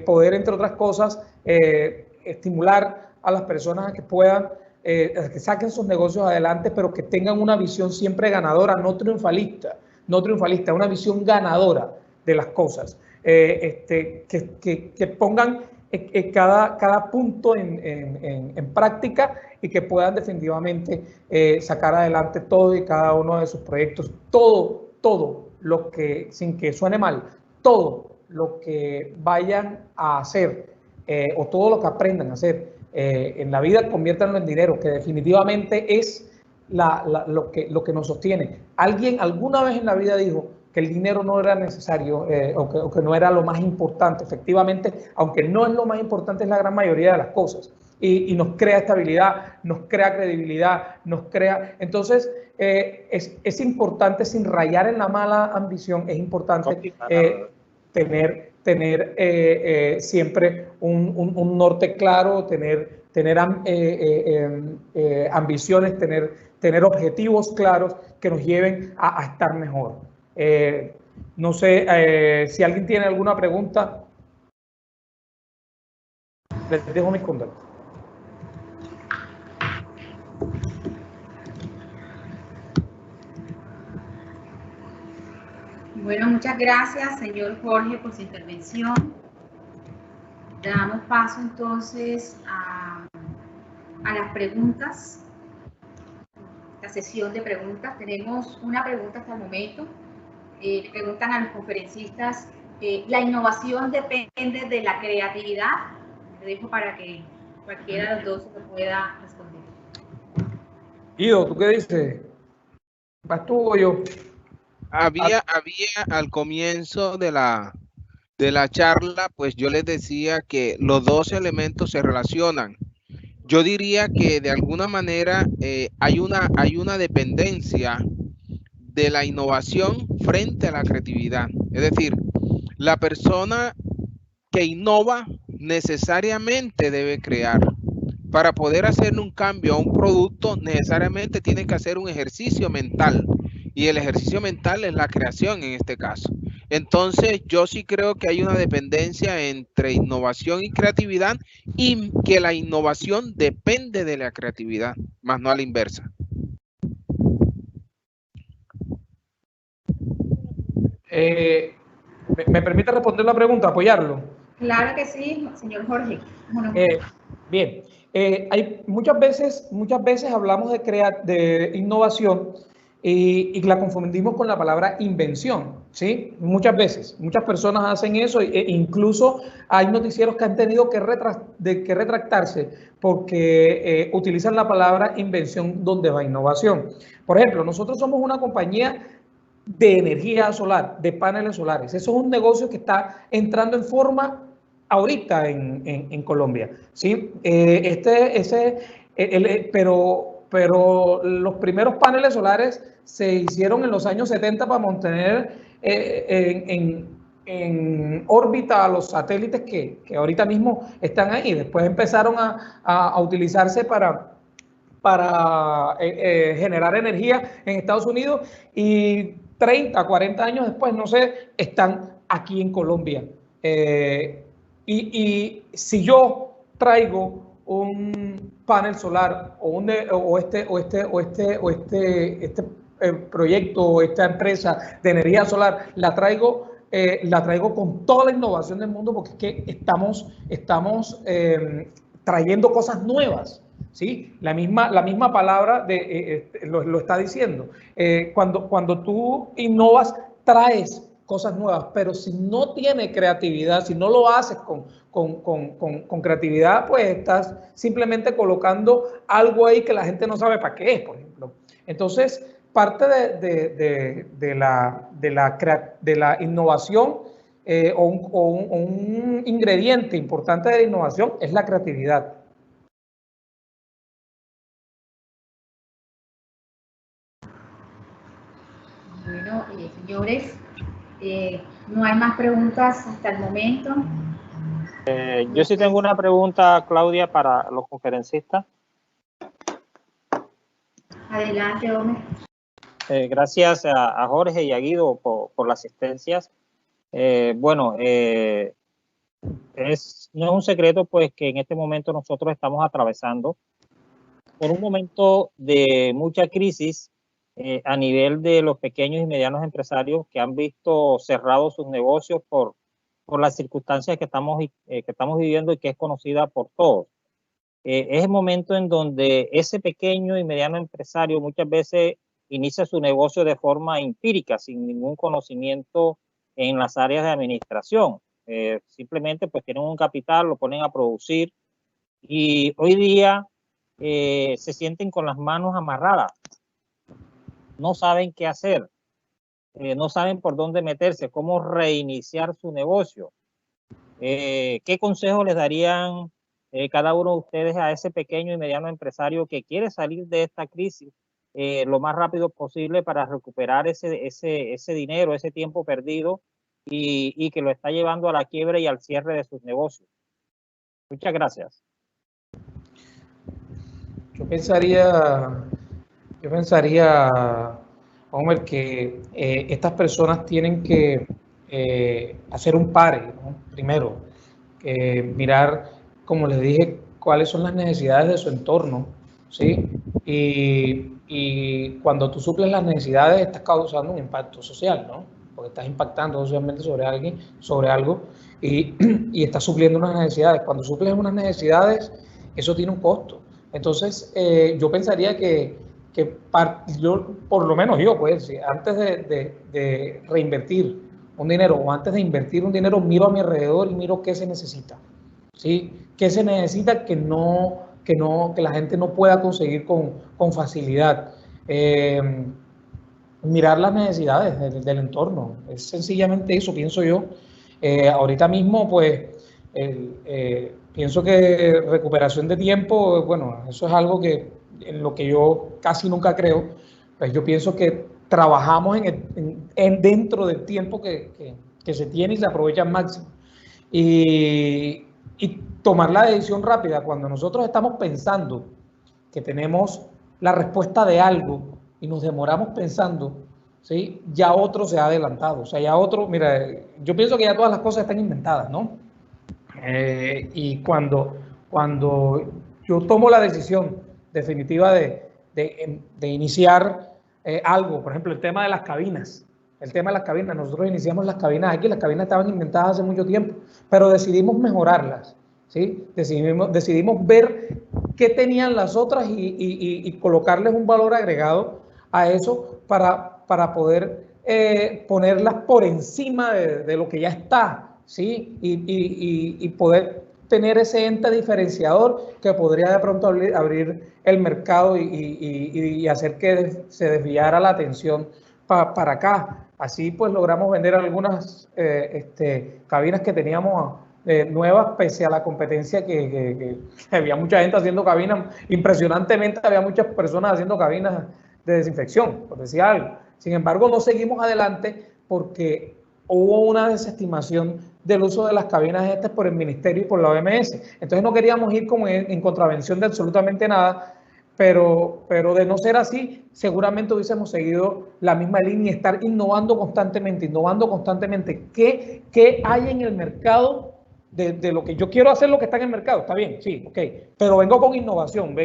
Speaker 5: Poder, entre otras cosas, estimular a las personas a que puedan, a que saquen sus negocios adelante, pero que tengan una visión siempre ganadora, no triunfalista, una visión ganadora de las cosas. Que pongan cada punto en práctica, y que puedan definitivamente sacar adelante todo y cada uno de sus proyectos, todo lo que, sin que suene mal, todo lo que vayan a hacer, o todo lo que aprendan a hacer en la vida, conviértanlo en dinero, que definitivamente es lo que nos sostiene. Alguien alguna vez en la vida dijo que el dinero no era necesario, o que no era lo más importante. Efectivamente, aunque no es lo más importante, es la gran mayoría de las cosas. Y nos crea estabilidad, nos crea credibilidad, nos crea... Entonces, es importante, sin rayar en la mala ambición, es importante tener siempre un norte claro, tener ambiciones, tener objetivos claros que nos lleven a estar mejor. No sé si alguien tiene alguna pregunta. Les dejo mis contactos.
Speaker 1: Bueno, muchas gracias, señor Jorge, por su intervención. Damos paso entonces a las preguntas, la sesión de preguntas. Tenemos una pregunta hasta el momento. Le preguntan a los conferencistas, ¿la innovación depende de la creatividad? Le dejo para que cualquiera de los dos se pueda responder.
Speaker 5: Guido, ¿tú qué dices? ¿Vas tú o yo?
Speaker 2: Había al comienzo de la charla, pues yo les decía que los dos elementos se relacionan. Yo diría que de alguna manera hay una dependencia de la innovación frente a la creatividad. Es decir, la persona que innova necesariamente debe crear. Para poder hacerle un cambio a un producto, necesariamente tiene que hacer un ejercicio mental. Y el ejercicio mental es la creación en este caso. Entonces, yo sí creo que hay una dependencia entre innovación y creatividad, y que la innovación depende de la creatividad, más no a la inversa.
Speaker 5: ¿Me permite responder la pregunta, apoyarlo?
Speaker 1: Claro que sí, señor Jorge. Bueno.
Speaker 5: Bien, hay muchas veces hablamos de innovación y la confundimos con la palabra invención, ¿sí? Muchas veces, muchas personas hacen eso, e incluso hay noticieros que han tenido que retractarse porque utilizan la palabra invención donde va innovación. Por ejemplo, nosotros somos una compañía de energía solar, de paneles solares. Eso es un negocio que está entrando en forma ahorita en Colombia, ¿sí? Pero los primeros paneles solares se hicieron en los años 70 para mantener en órbita a los satélites que ahorita mismo están ahí. Después empezaron a utilizarse para generar energía en Estados Unidos, y 30, 40 años después, no sé, están aquí en Colombia. Y si yo traigo un panel solar o este proyecto o esta empresa de energía solar, la traigo con toda la innovación del mundo, porque es que estamos trayendo cosas nuevas. ¿Sí? La misma palabra lo está diciendo. Cuando tú innovas, traes cosas nuevas, pero si no tiene creatividad, si no lo haces con creatividad, pues estás simplemente colocando algo ahí que la gente no sabe para qué es, por ejemplo. Entonces, parte de la innovación o un ingrediente importante de la innovación es la creatividad.
Speaker 1: Bueno, señores, no hay más preguntas hasta el momento.
Speaker 3: Yo sí tengo una pregunta, Claudia, para los conferencistas.
Speaker 1: Adelante, Homer.
Speaker 3: Gracias a Jorge y a Guido por las asistencias. No es un secreto pues que en este momento nosotros estamos atravesando por un momento de mucha crisis a nivel de los pequeños y medianos empresarios que han visto cerrados sus negocios por las circunstancias que estamos viviendo y que es conocida por todos. Es el momento en donde ese pequeño y mediano empresario muchas veces inicia su negocio de forma empírica, sin ningún conocimiento en las áreas de administración. Simplemente pues tienen un capital, lo ponen a producir y hoy día se sienten con las manos amarradas. No saben qué hacer, no saben por dónde meterse, cómo reiniciar su negocio. ¿Qué consejos les darían cada uno de ustedes a ese pequeño y mediano empresario que quiere salir de esta crisis lo más rápido posible para recuperar ese dinero, ese tiempo perdido y que lo está llevando a la quiebra y al cierre de sus negocios? Muchas gracias.
Speaker 5: Yo pensaría, Homer, que estas personas tienen que hacer un pare, ¿no? Primero, mirar, como les dije, cuáles son las necesidades de su entorno, ¿sí? Y cuando tú suples las necesidades, estás causando un impacto social, ¿no? Porque estás impactando socialmente sobre alguien, sobre algo, y estás supliendo unas necesidades. Cuando suples unas necesidades, eso tiene un costo. Entonces, yo pensaría que por lo menos yo, pues, antes de reinvertir un dinero o antes de invertir un dinero, miro a mi alrededor y miro qué se necesita, ¿sí? ¿Qué se necesita que la gente no pueda conseguir con facilidad? Mirar las necesidades del entorno, es sencillamente eso, pienso yo. Ahorita mismo, pues, pienso que recuperación de tiempo, bueno, eso es algo que en lo que yo casi nunca creo. Pues yo pienso que trabajamos dentro del tiempo que se tiene y se aprovecha al máximo. Y tomar la decisión rápida cuando nosotros estamos pensando que tenemos la respuesta de algo y nos demoramos pensando, ¿sí? Ya otro se ha adelantado. O sea, ya otro, mira, yo pienso que ya todas las cosas están inventadas, ¿no? Y cuando yo tomo la decisión definitiva de iniciar algo, por ejemplo, el tema de las cabinas. El tema de las cabinas, nosotros iniciamos las cabinas aquí, las cabinas estaban inventadas hace mucho tiempo, pero decidimos mejorarlas, ¿sí? Decidimos ver qué tenían las otras y colocarles un valor agregado a eso para poder ponerlas por encima de lo que ya está, ¿sí? Y poder tener ese ente diferenciador que podría de pronto abrir el mercado y hacer que se desviara la atención para acá. Así pues logramos vender algunas cabinas que teníamos nuevas, pese a la competencia que había mucha gente haciendo cabinas. Impresionantemente había muchas personas haciendo cabinas de desinfección, por decir algo. Sin embargo, no seguimos adelante porque hubo una desestimación del uso de las cabinas por el Ministerio y por la OMS. Entonces no queríamos ir como en contravención de absolutamente nada, pero de no ser así, seguramente hubiésemos seguido la misma línea y estar innovando constantemente. ¿Qué hay en el mercado de lo que yo quiero hacer, lo que está en el mercado? Está bien, sí, ok, pero vengo con innovación,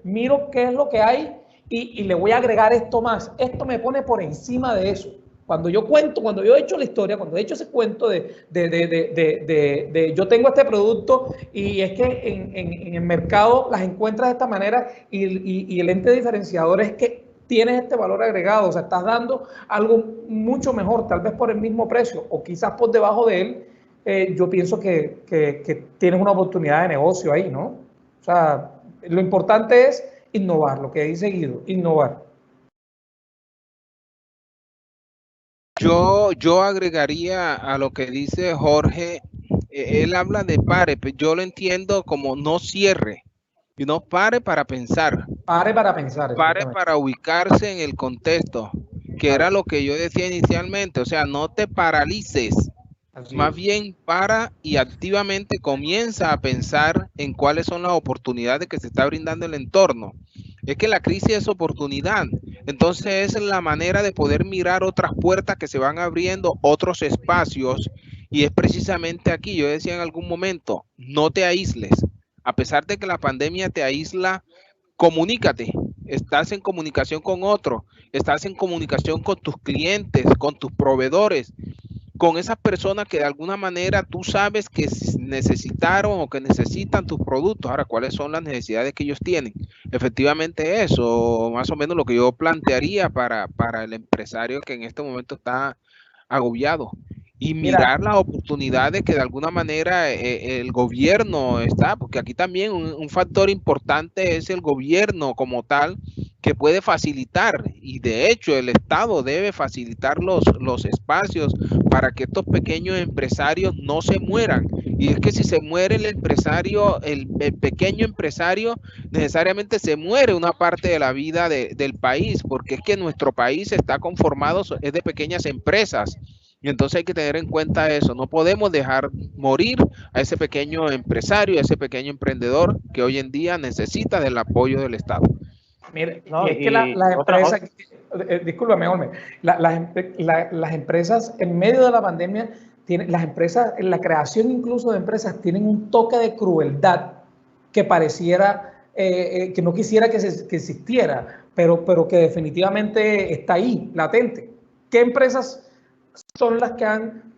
Speaker 5: miro qué es lo que hay y le voy a agregar esto más. Esto me pone por encima de eso. Cuando yo he hecho la historia, cuando he hecho ese cuento de yo tengo este producto y es que en el mercado las encuentras de esta manera y el ente diferenciador es que tienes este valor agregado, o sea, estás dando algo mucho mejor, tal vez por el mismo precio o quizás por debajo de él, yo pienso que tienes una oportunidad de negocio ahí, ¿no? O sea, lo importante es innovar, lo que dice Guido, innovar.
Speaker 2: Yo agregaría a lo que dice Jorge, él habla de pare, pero yo lo entiendo como no cierre, y no pare para pensar,
Speaker 5: Pare para pensar,
Speaker 2: pare
Speaker 5: exactamente.
Speaker 2: para ubicarse en el contexto, que era lo que yo decía inicialmente, o sea, no te paralices,
Speaker 5: Así
Speaker 2: más
Speaker 5: es.
Speaker 2: bien para y activamente comienza a pensar en cuáles son las oportunidades que se está brindando el entorno. Es que la crisis es oportunidad, entonces es la manera de poder mirar otras puertas que se van abriendo, otros espacios, y es precisamente aquí, yo decía en algún momento, no te aísles, a pesar de que la pandemia te aísla, comunícate, estás en comunicación con otros, estás en comunicación con tus clientes, con tus proveedores, con esas personas que de alguna manera tú sabes que necesitaron o que necesitan tus productos. Ahora, ¿cuáles son las necesidades que ellos tienen? Efectivamente eso, más o menos lo que yo plantearía para el empresario que en este momento está agobiado. Y
Speaker 5: Mira,
Speaker 2: mirar las oportunidades que de alguna manera el gobierno está, porque aquí también un factor importante es el gobierno como tal, que puede facilitar, y de hecho el Estado debe facilitar los espacios para que estos pequeños empresarios no se mueran. Y es que si se muere el empresario, el pequeño empresario, necesariamente se muere una parte de la vida del país, porque es que nuestro país está conformado, es de pequeñas empresas. Y entonces hay que tener en cuenta eso. No podemos dejar morir a ese pequeño empresario, a ese pequeño emprendedor que hoy en día necesita del apoyo del Estado.
Speaker 5: mire, y
Speaker 3: No,
Speaker 5: es que
Speaker 3: y
Speaker 5: las
Speaker 3: otra,
Speaker 5: empresas, discúlpame, Olme, las empresas en medio de la pandemia, las empresas, en la creación incluso de empresas, tienen un toque de crueldad que pareciera, que no quisiera que existiera, pero que definitivamente está ahí, latente. ¿Qué empresas son las que han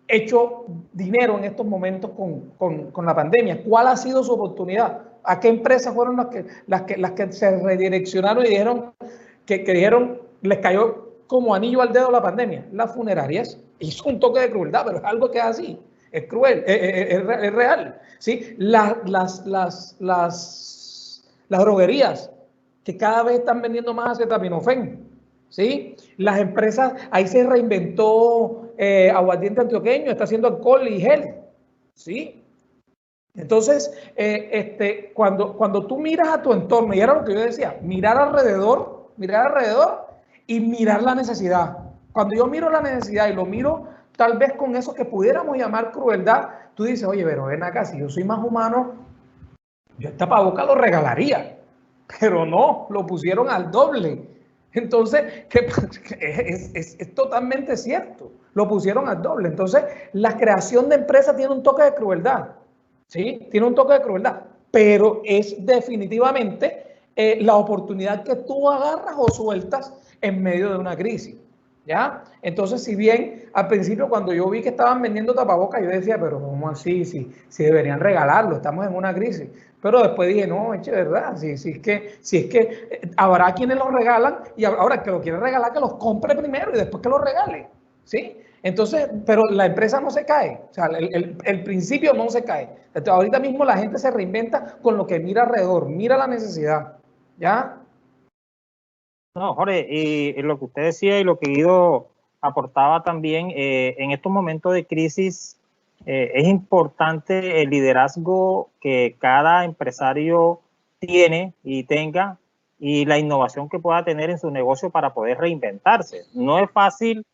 Speaker 5: hecho dinero en estos momentos con la pandemia? ¿Cuál ha sido su oportunidad? ¿A qué empresas fueron las que se redireccionaron y dijeron que dijeron, les cayó como anillo al dedo la pandemia? Las funerarias. Hizo un toque de crueldad, pero es algo que es así. Es cruel, es real. ¿Sí? Las droguerías, que cada vez están vendiendo más acetaminofén. ¿Sí? Las empresas, ahí se reinventó Aguardiente Antioqueño, está haciendo alcohol y gel. ¿Sí? Entonces, cuando tú miras a tu entorno, y era lo que yo decía, mirar alrededor y mirar la necesidad. Cuando yo miro la necesidad y lo miro tal vez con eso que pudiéramos llamar crueldad, tú dices, oye, pero ven acá, si yo soy más humano, yo el tapabocas lo regalaría, pero no, lo pusieron al doble. Entonces, es totalmente cierto, lo pusieron al doble. Entonces, la creación de empresas tiene un toque de crueldad. ¿Sí? Tiene un toque de crueldad, pero es definitivamente la oportunidad que tú agarras o sueltas en medio de una crisis. ¿Ya? Entonces, si bien al principio cuando yo vi que estaban vendiendo tapabocas, yo decía, pero ¿cómo así? Si deberían regalarlo, estamos en una crisis. Pero después dije, no, es verdad, si es que habrá quienes los regalan y ahora el que lo quiere regalar, que los compre primero y después que los regale. ¿Sí? Entonces, pero la empresa no se cae, o sea, el principio no se cae. Entonces, ahorita mismo la gente se reinventa con lo que mira alrededor, mira la necesidad, ¿ya?
Speaker 3: no, Jorge, y lo que usted decía y lo que Guido aportaba también, en estos momentos de crisis es importante el liderazgo que cada empresario tiene y tenga y la innovación que pueda tener en su negocio para poder reinventarse. No es fácil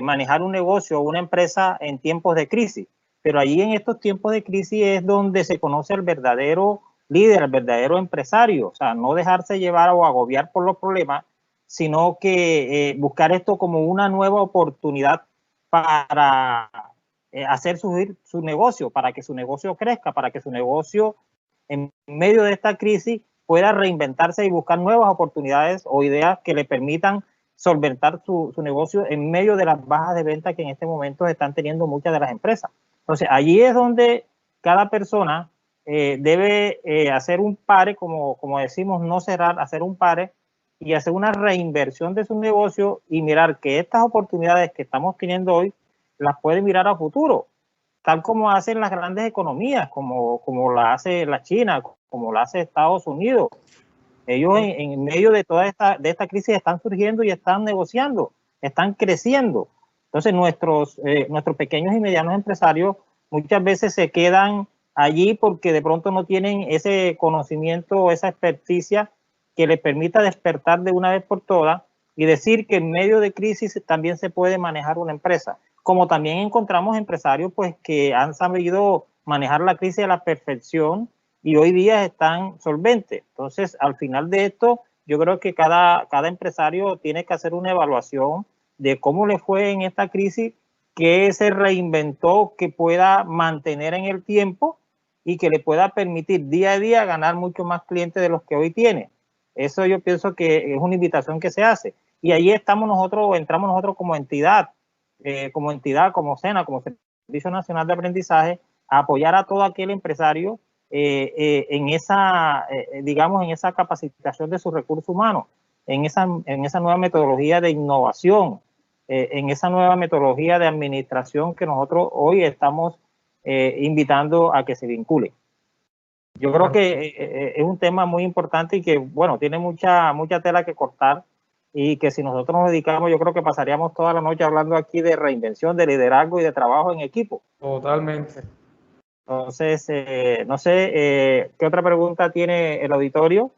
Speaker 3: manejar un negocio o una empresa en tiempos de crisis, pero allí en estos tiempos de crisis es donde se conoce el verdadero líder, el verdadero empresario. O sea, no dejarse llevar o agobiar por los problemas, sino que buscar esto como una nueva oportunidad para hacer su negocio, para que su negocio crezca, para que su negocio en medio de esta crisis pueda reinventarse y buscar nuevas oportunidades o ideas que le permitan solventar su negocio en medio de las bajas de venta que en este momento están teniendo muchas de las empresas. Entonces, allí es donde cada persona debe hacer un pare, como decimos, no cerrar, hacer un pare y hacer una reinversión de su negocio y mirar que estas oportunidades que estamos teniendo hoy las puede mirar a futuro, tal como hacen las grandes economías, como la hace la China, como la hace Estados Unidos. Ellos en medio de toda esta crisis están surgiendo y están negociando, están creciendo. Entonces nuestros pequeños y medianos empresarios muchas veces se quedan allí porque de pronto no tienen ese conocimiento o esa experticia que les permita despertar de una vez por todas y decir que en medio de crisis también se puede manejar una empresa. Como también encontramos empresarios pues que han sabido manejar la crisis a la perfección y hoy día están solventes. Entonces, al final de esto, yo creo que cada empresario tiene que hacer una evaluación de cómo le fue en esta crisis, qué se reinventó, que pueda mantener en el tiempo y que le pueda permitir día a día ganar mucho más clientes de los que hoy tiene. Eso yo pienso que es una invitación que se hace. Y ahí entramos nosotros como entidad, como SENA, como Servicio Nacional de Aprendizaje, a apoyar a todo aquel empresario en esa capacitación de sus recursos humanos, en esa nueva metodología de innovación, en esa nueva metodología de administración que nosotros hoy estamos invitando a que se vincule. Yo creo que es un tema muy importante y que, bueno, tiene mucha tela que cortar y que si nosotros nos dedicamos, yo creo que pasaríamos toda la noche hablando aquí de reinvención, de liderazgo y de trabajo en equipo.
Speaker 5: Totalmente.
Speaker 3: Entonces, no sé, ¿qué otra pregunta tiene el auditorio?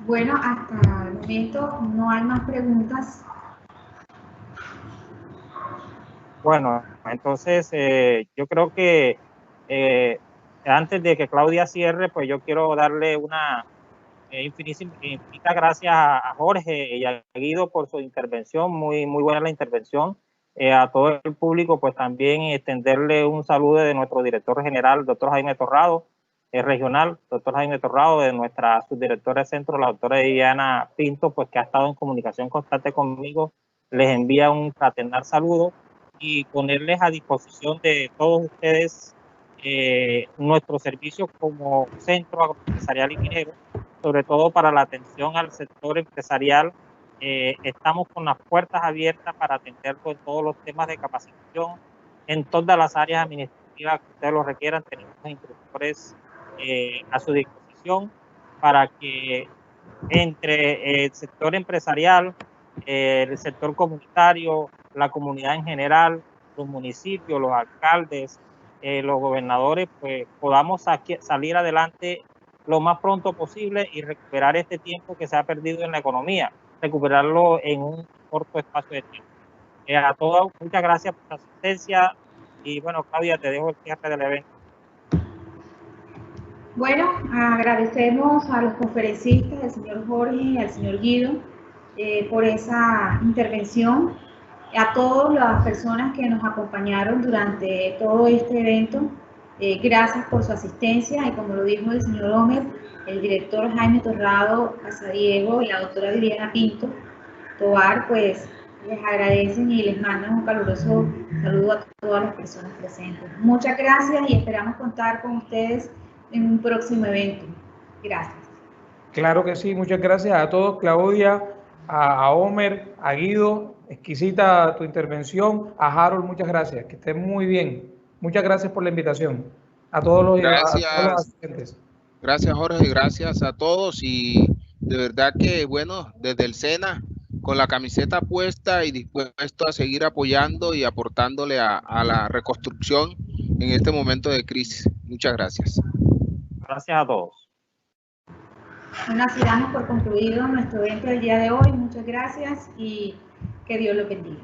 Speaker 1: Bueno, hasta el momento no hay más preguntas.
Speaker 3: Bueno, entonces yo creo que antes de que Claudia cierre, pues yo quiero darle una infinitas gracias a Jorge y a Guido por su intervención, muy buena la intervención. A todo el público, pues también extenderle un saludo de nuestro director general, doctor Jaime Torrado, regional, doctor Jaime Torrado, de nuestra subdirectora de centro, la doctora Diana Pinto, pues que ha estado en comunicación constante conmigo, les envía un fraternal saludo y ponerles a disposición de todos ustedes nuestro servicio como Centro Agroempresarial y Minero, sobre todo para la atención al sector empresarial. Estamos con las puertas abiertas para atenderlo en todos los temas de capacitación, en todas las áreas administrativas que ustedes lo requieran. Tenemos instructores a su disposición para que entre el sector empresarial, el sector comunitario, la comunidad en general, los municipios, los alcaldes, los gobernadores, pues podamos salir adelante lo más pronto posible y recuperar este tiempo que se ha perdido en la economía, recuperarlo en un corto espacio de tiempo. A todos, muchas gracias por la asistencia y bueno, Claudia, te dejo el cierre del evento.
Speaker 1: Bueno, agradecemos a los conferencistas, al señor Jorge y al señor Guido, por esa intervención, a todas las personas que nos acompañaron durante todo este evento. Gracias por su asistencia y como lo dijo el señor Homer, el director Jaime Torrado Casadiego y la doctora Diana Pinto Tovar, pues les agradecen y les mandan un caluroso saludo a todas las personas presentes. Muchas gracias y esperamos contar con ustedes en un próximo evento. Gracias.
Speaker 5: Claro que sí, muchas gracias a todos, Claudia, a Homer, a Guido, exquisita tu intervención, a Harold, muchas gracias, que estén muy bien. Muchas gracias por la invitación. A todos los asistentes.
Speaker 2: Gracias, Jorge, gracias a todos y de verdad que, bueno, desde el SENA, con la camiseta puesta y dispuesto a seguir apoyando y aportándole a la reconstrucción en este momento de crisis. Muchas gracias.
Speaker 3: Gracias a todos.
Speaker 1: Bueno, así damos por concluido nuestro evento del día de hoy. Muchas gracias y que Dios lo bendiga.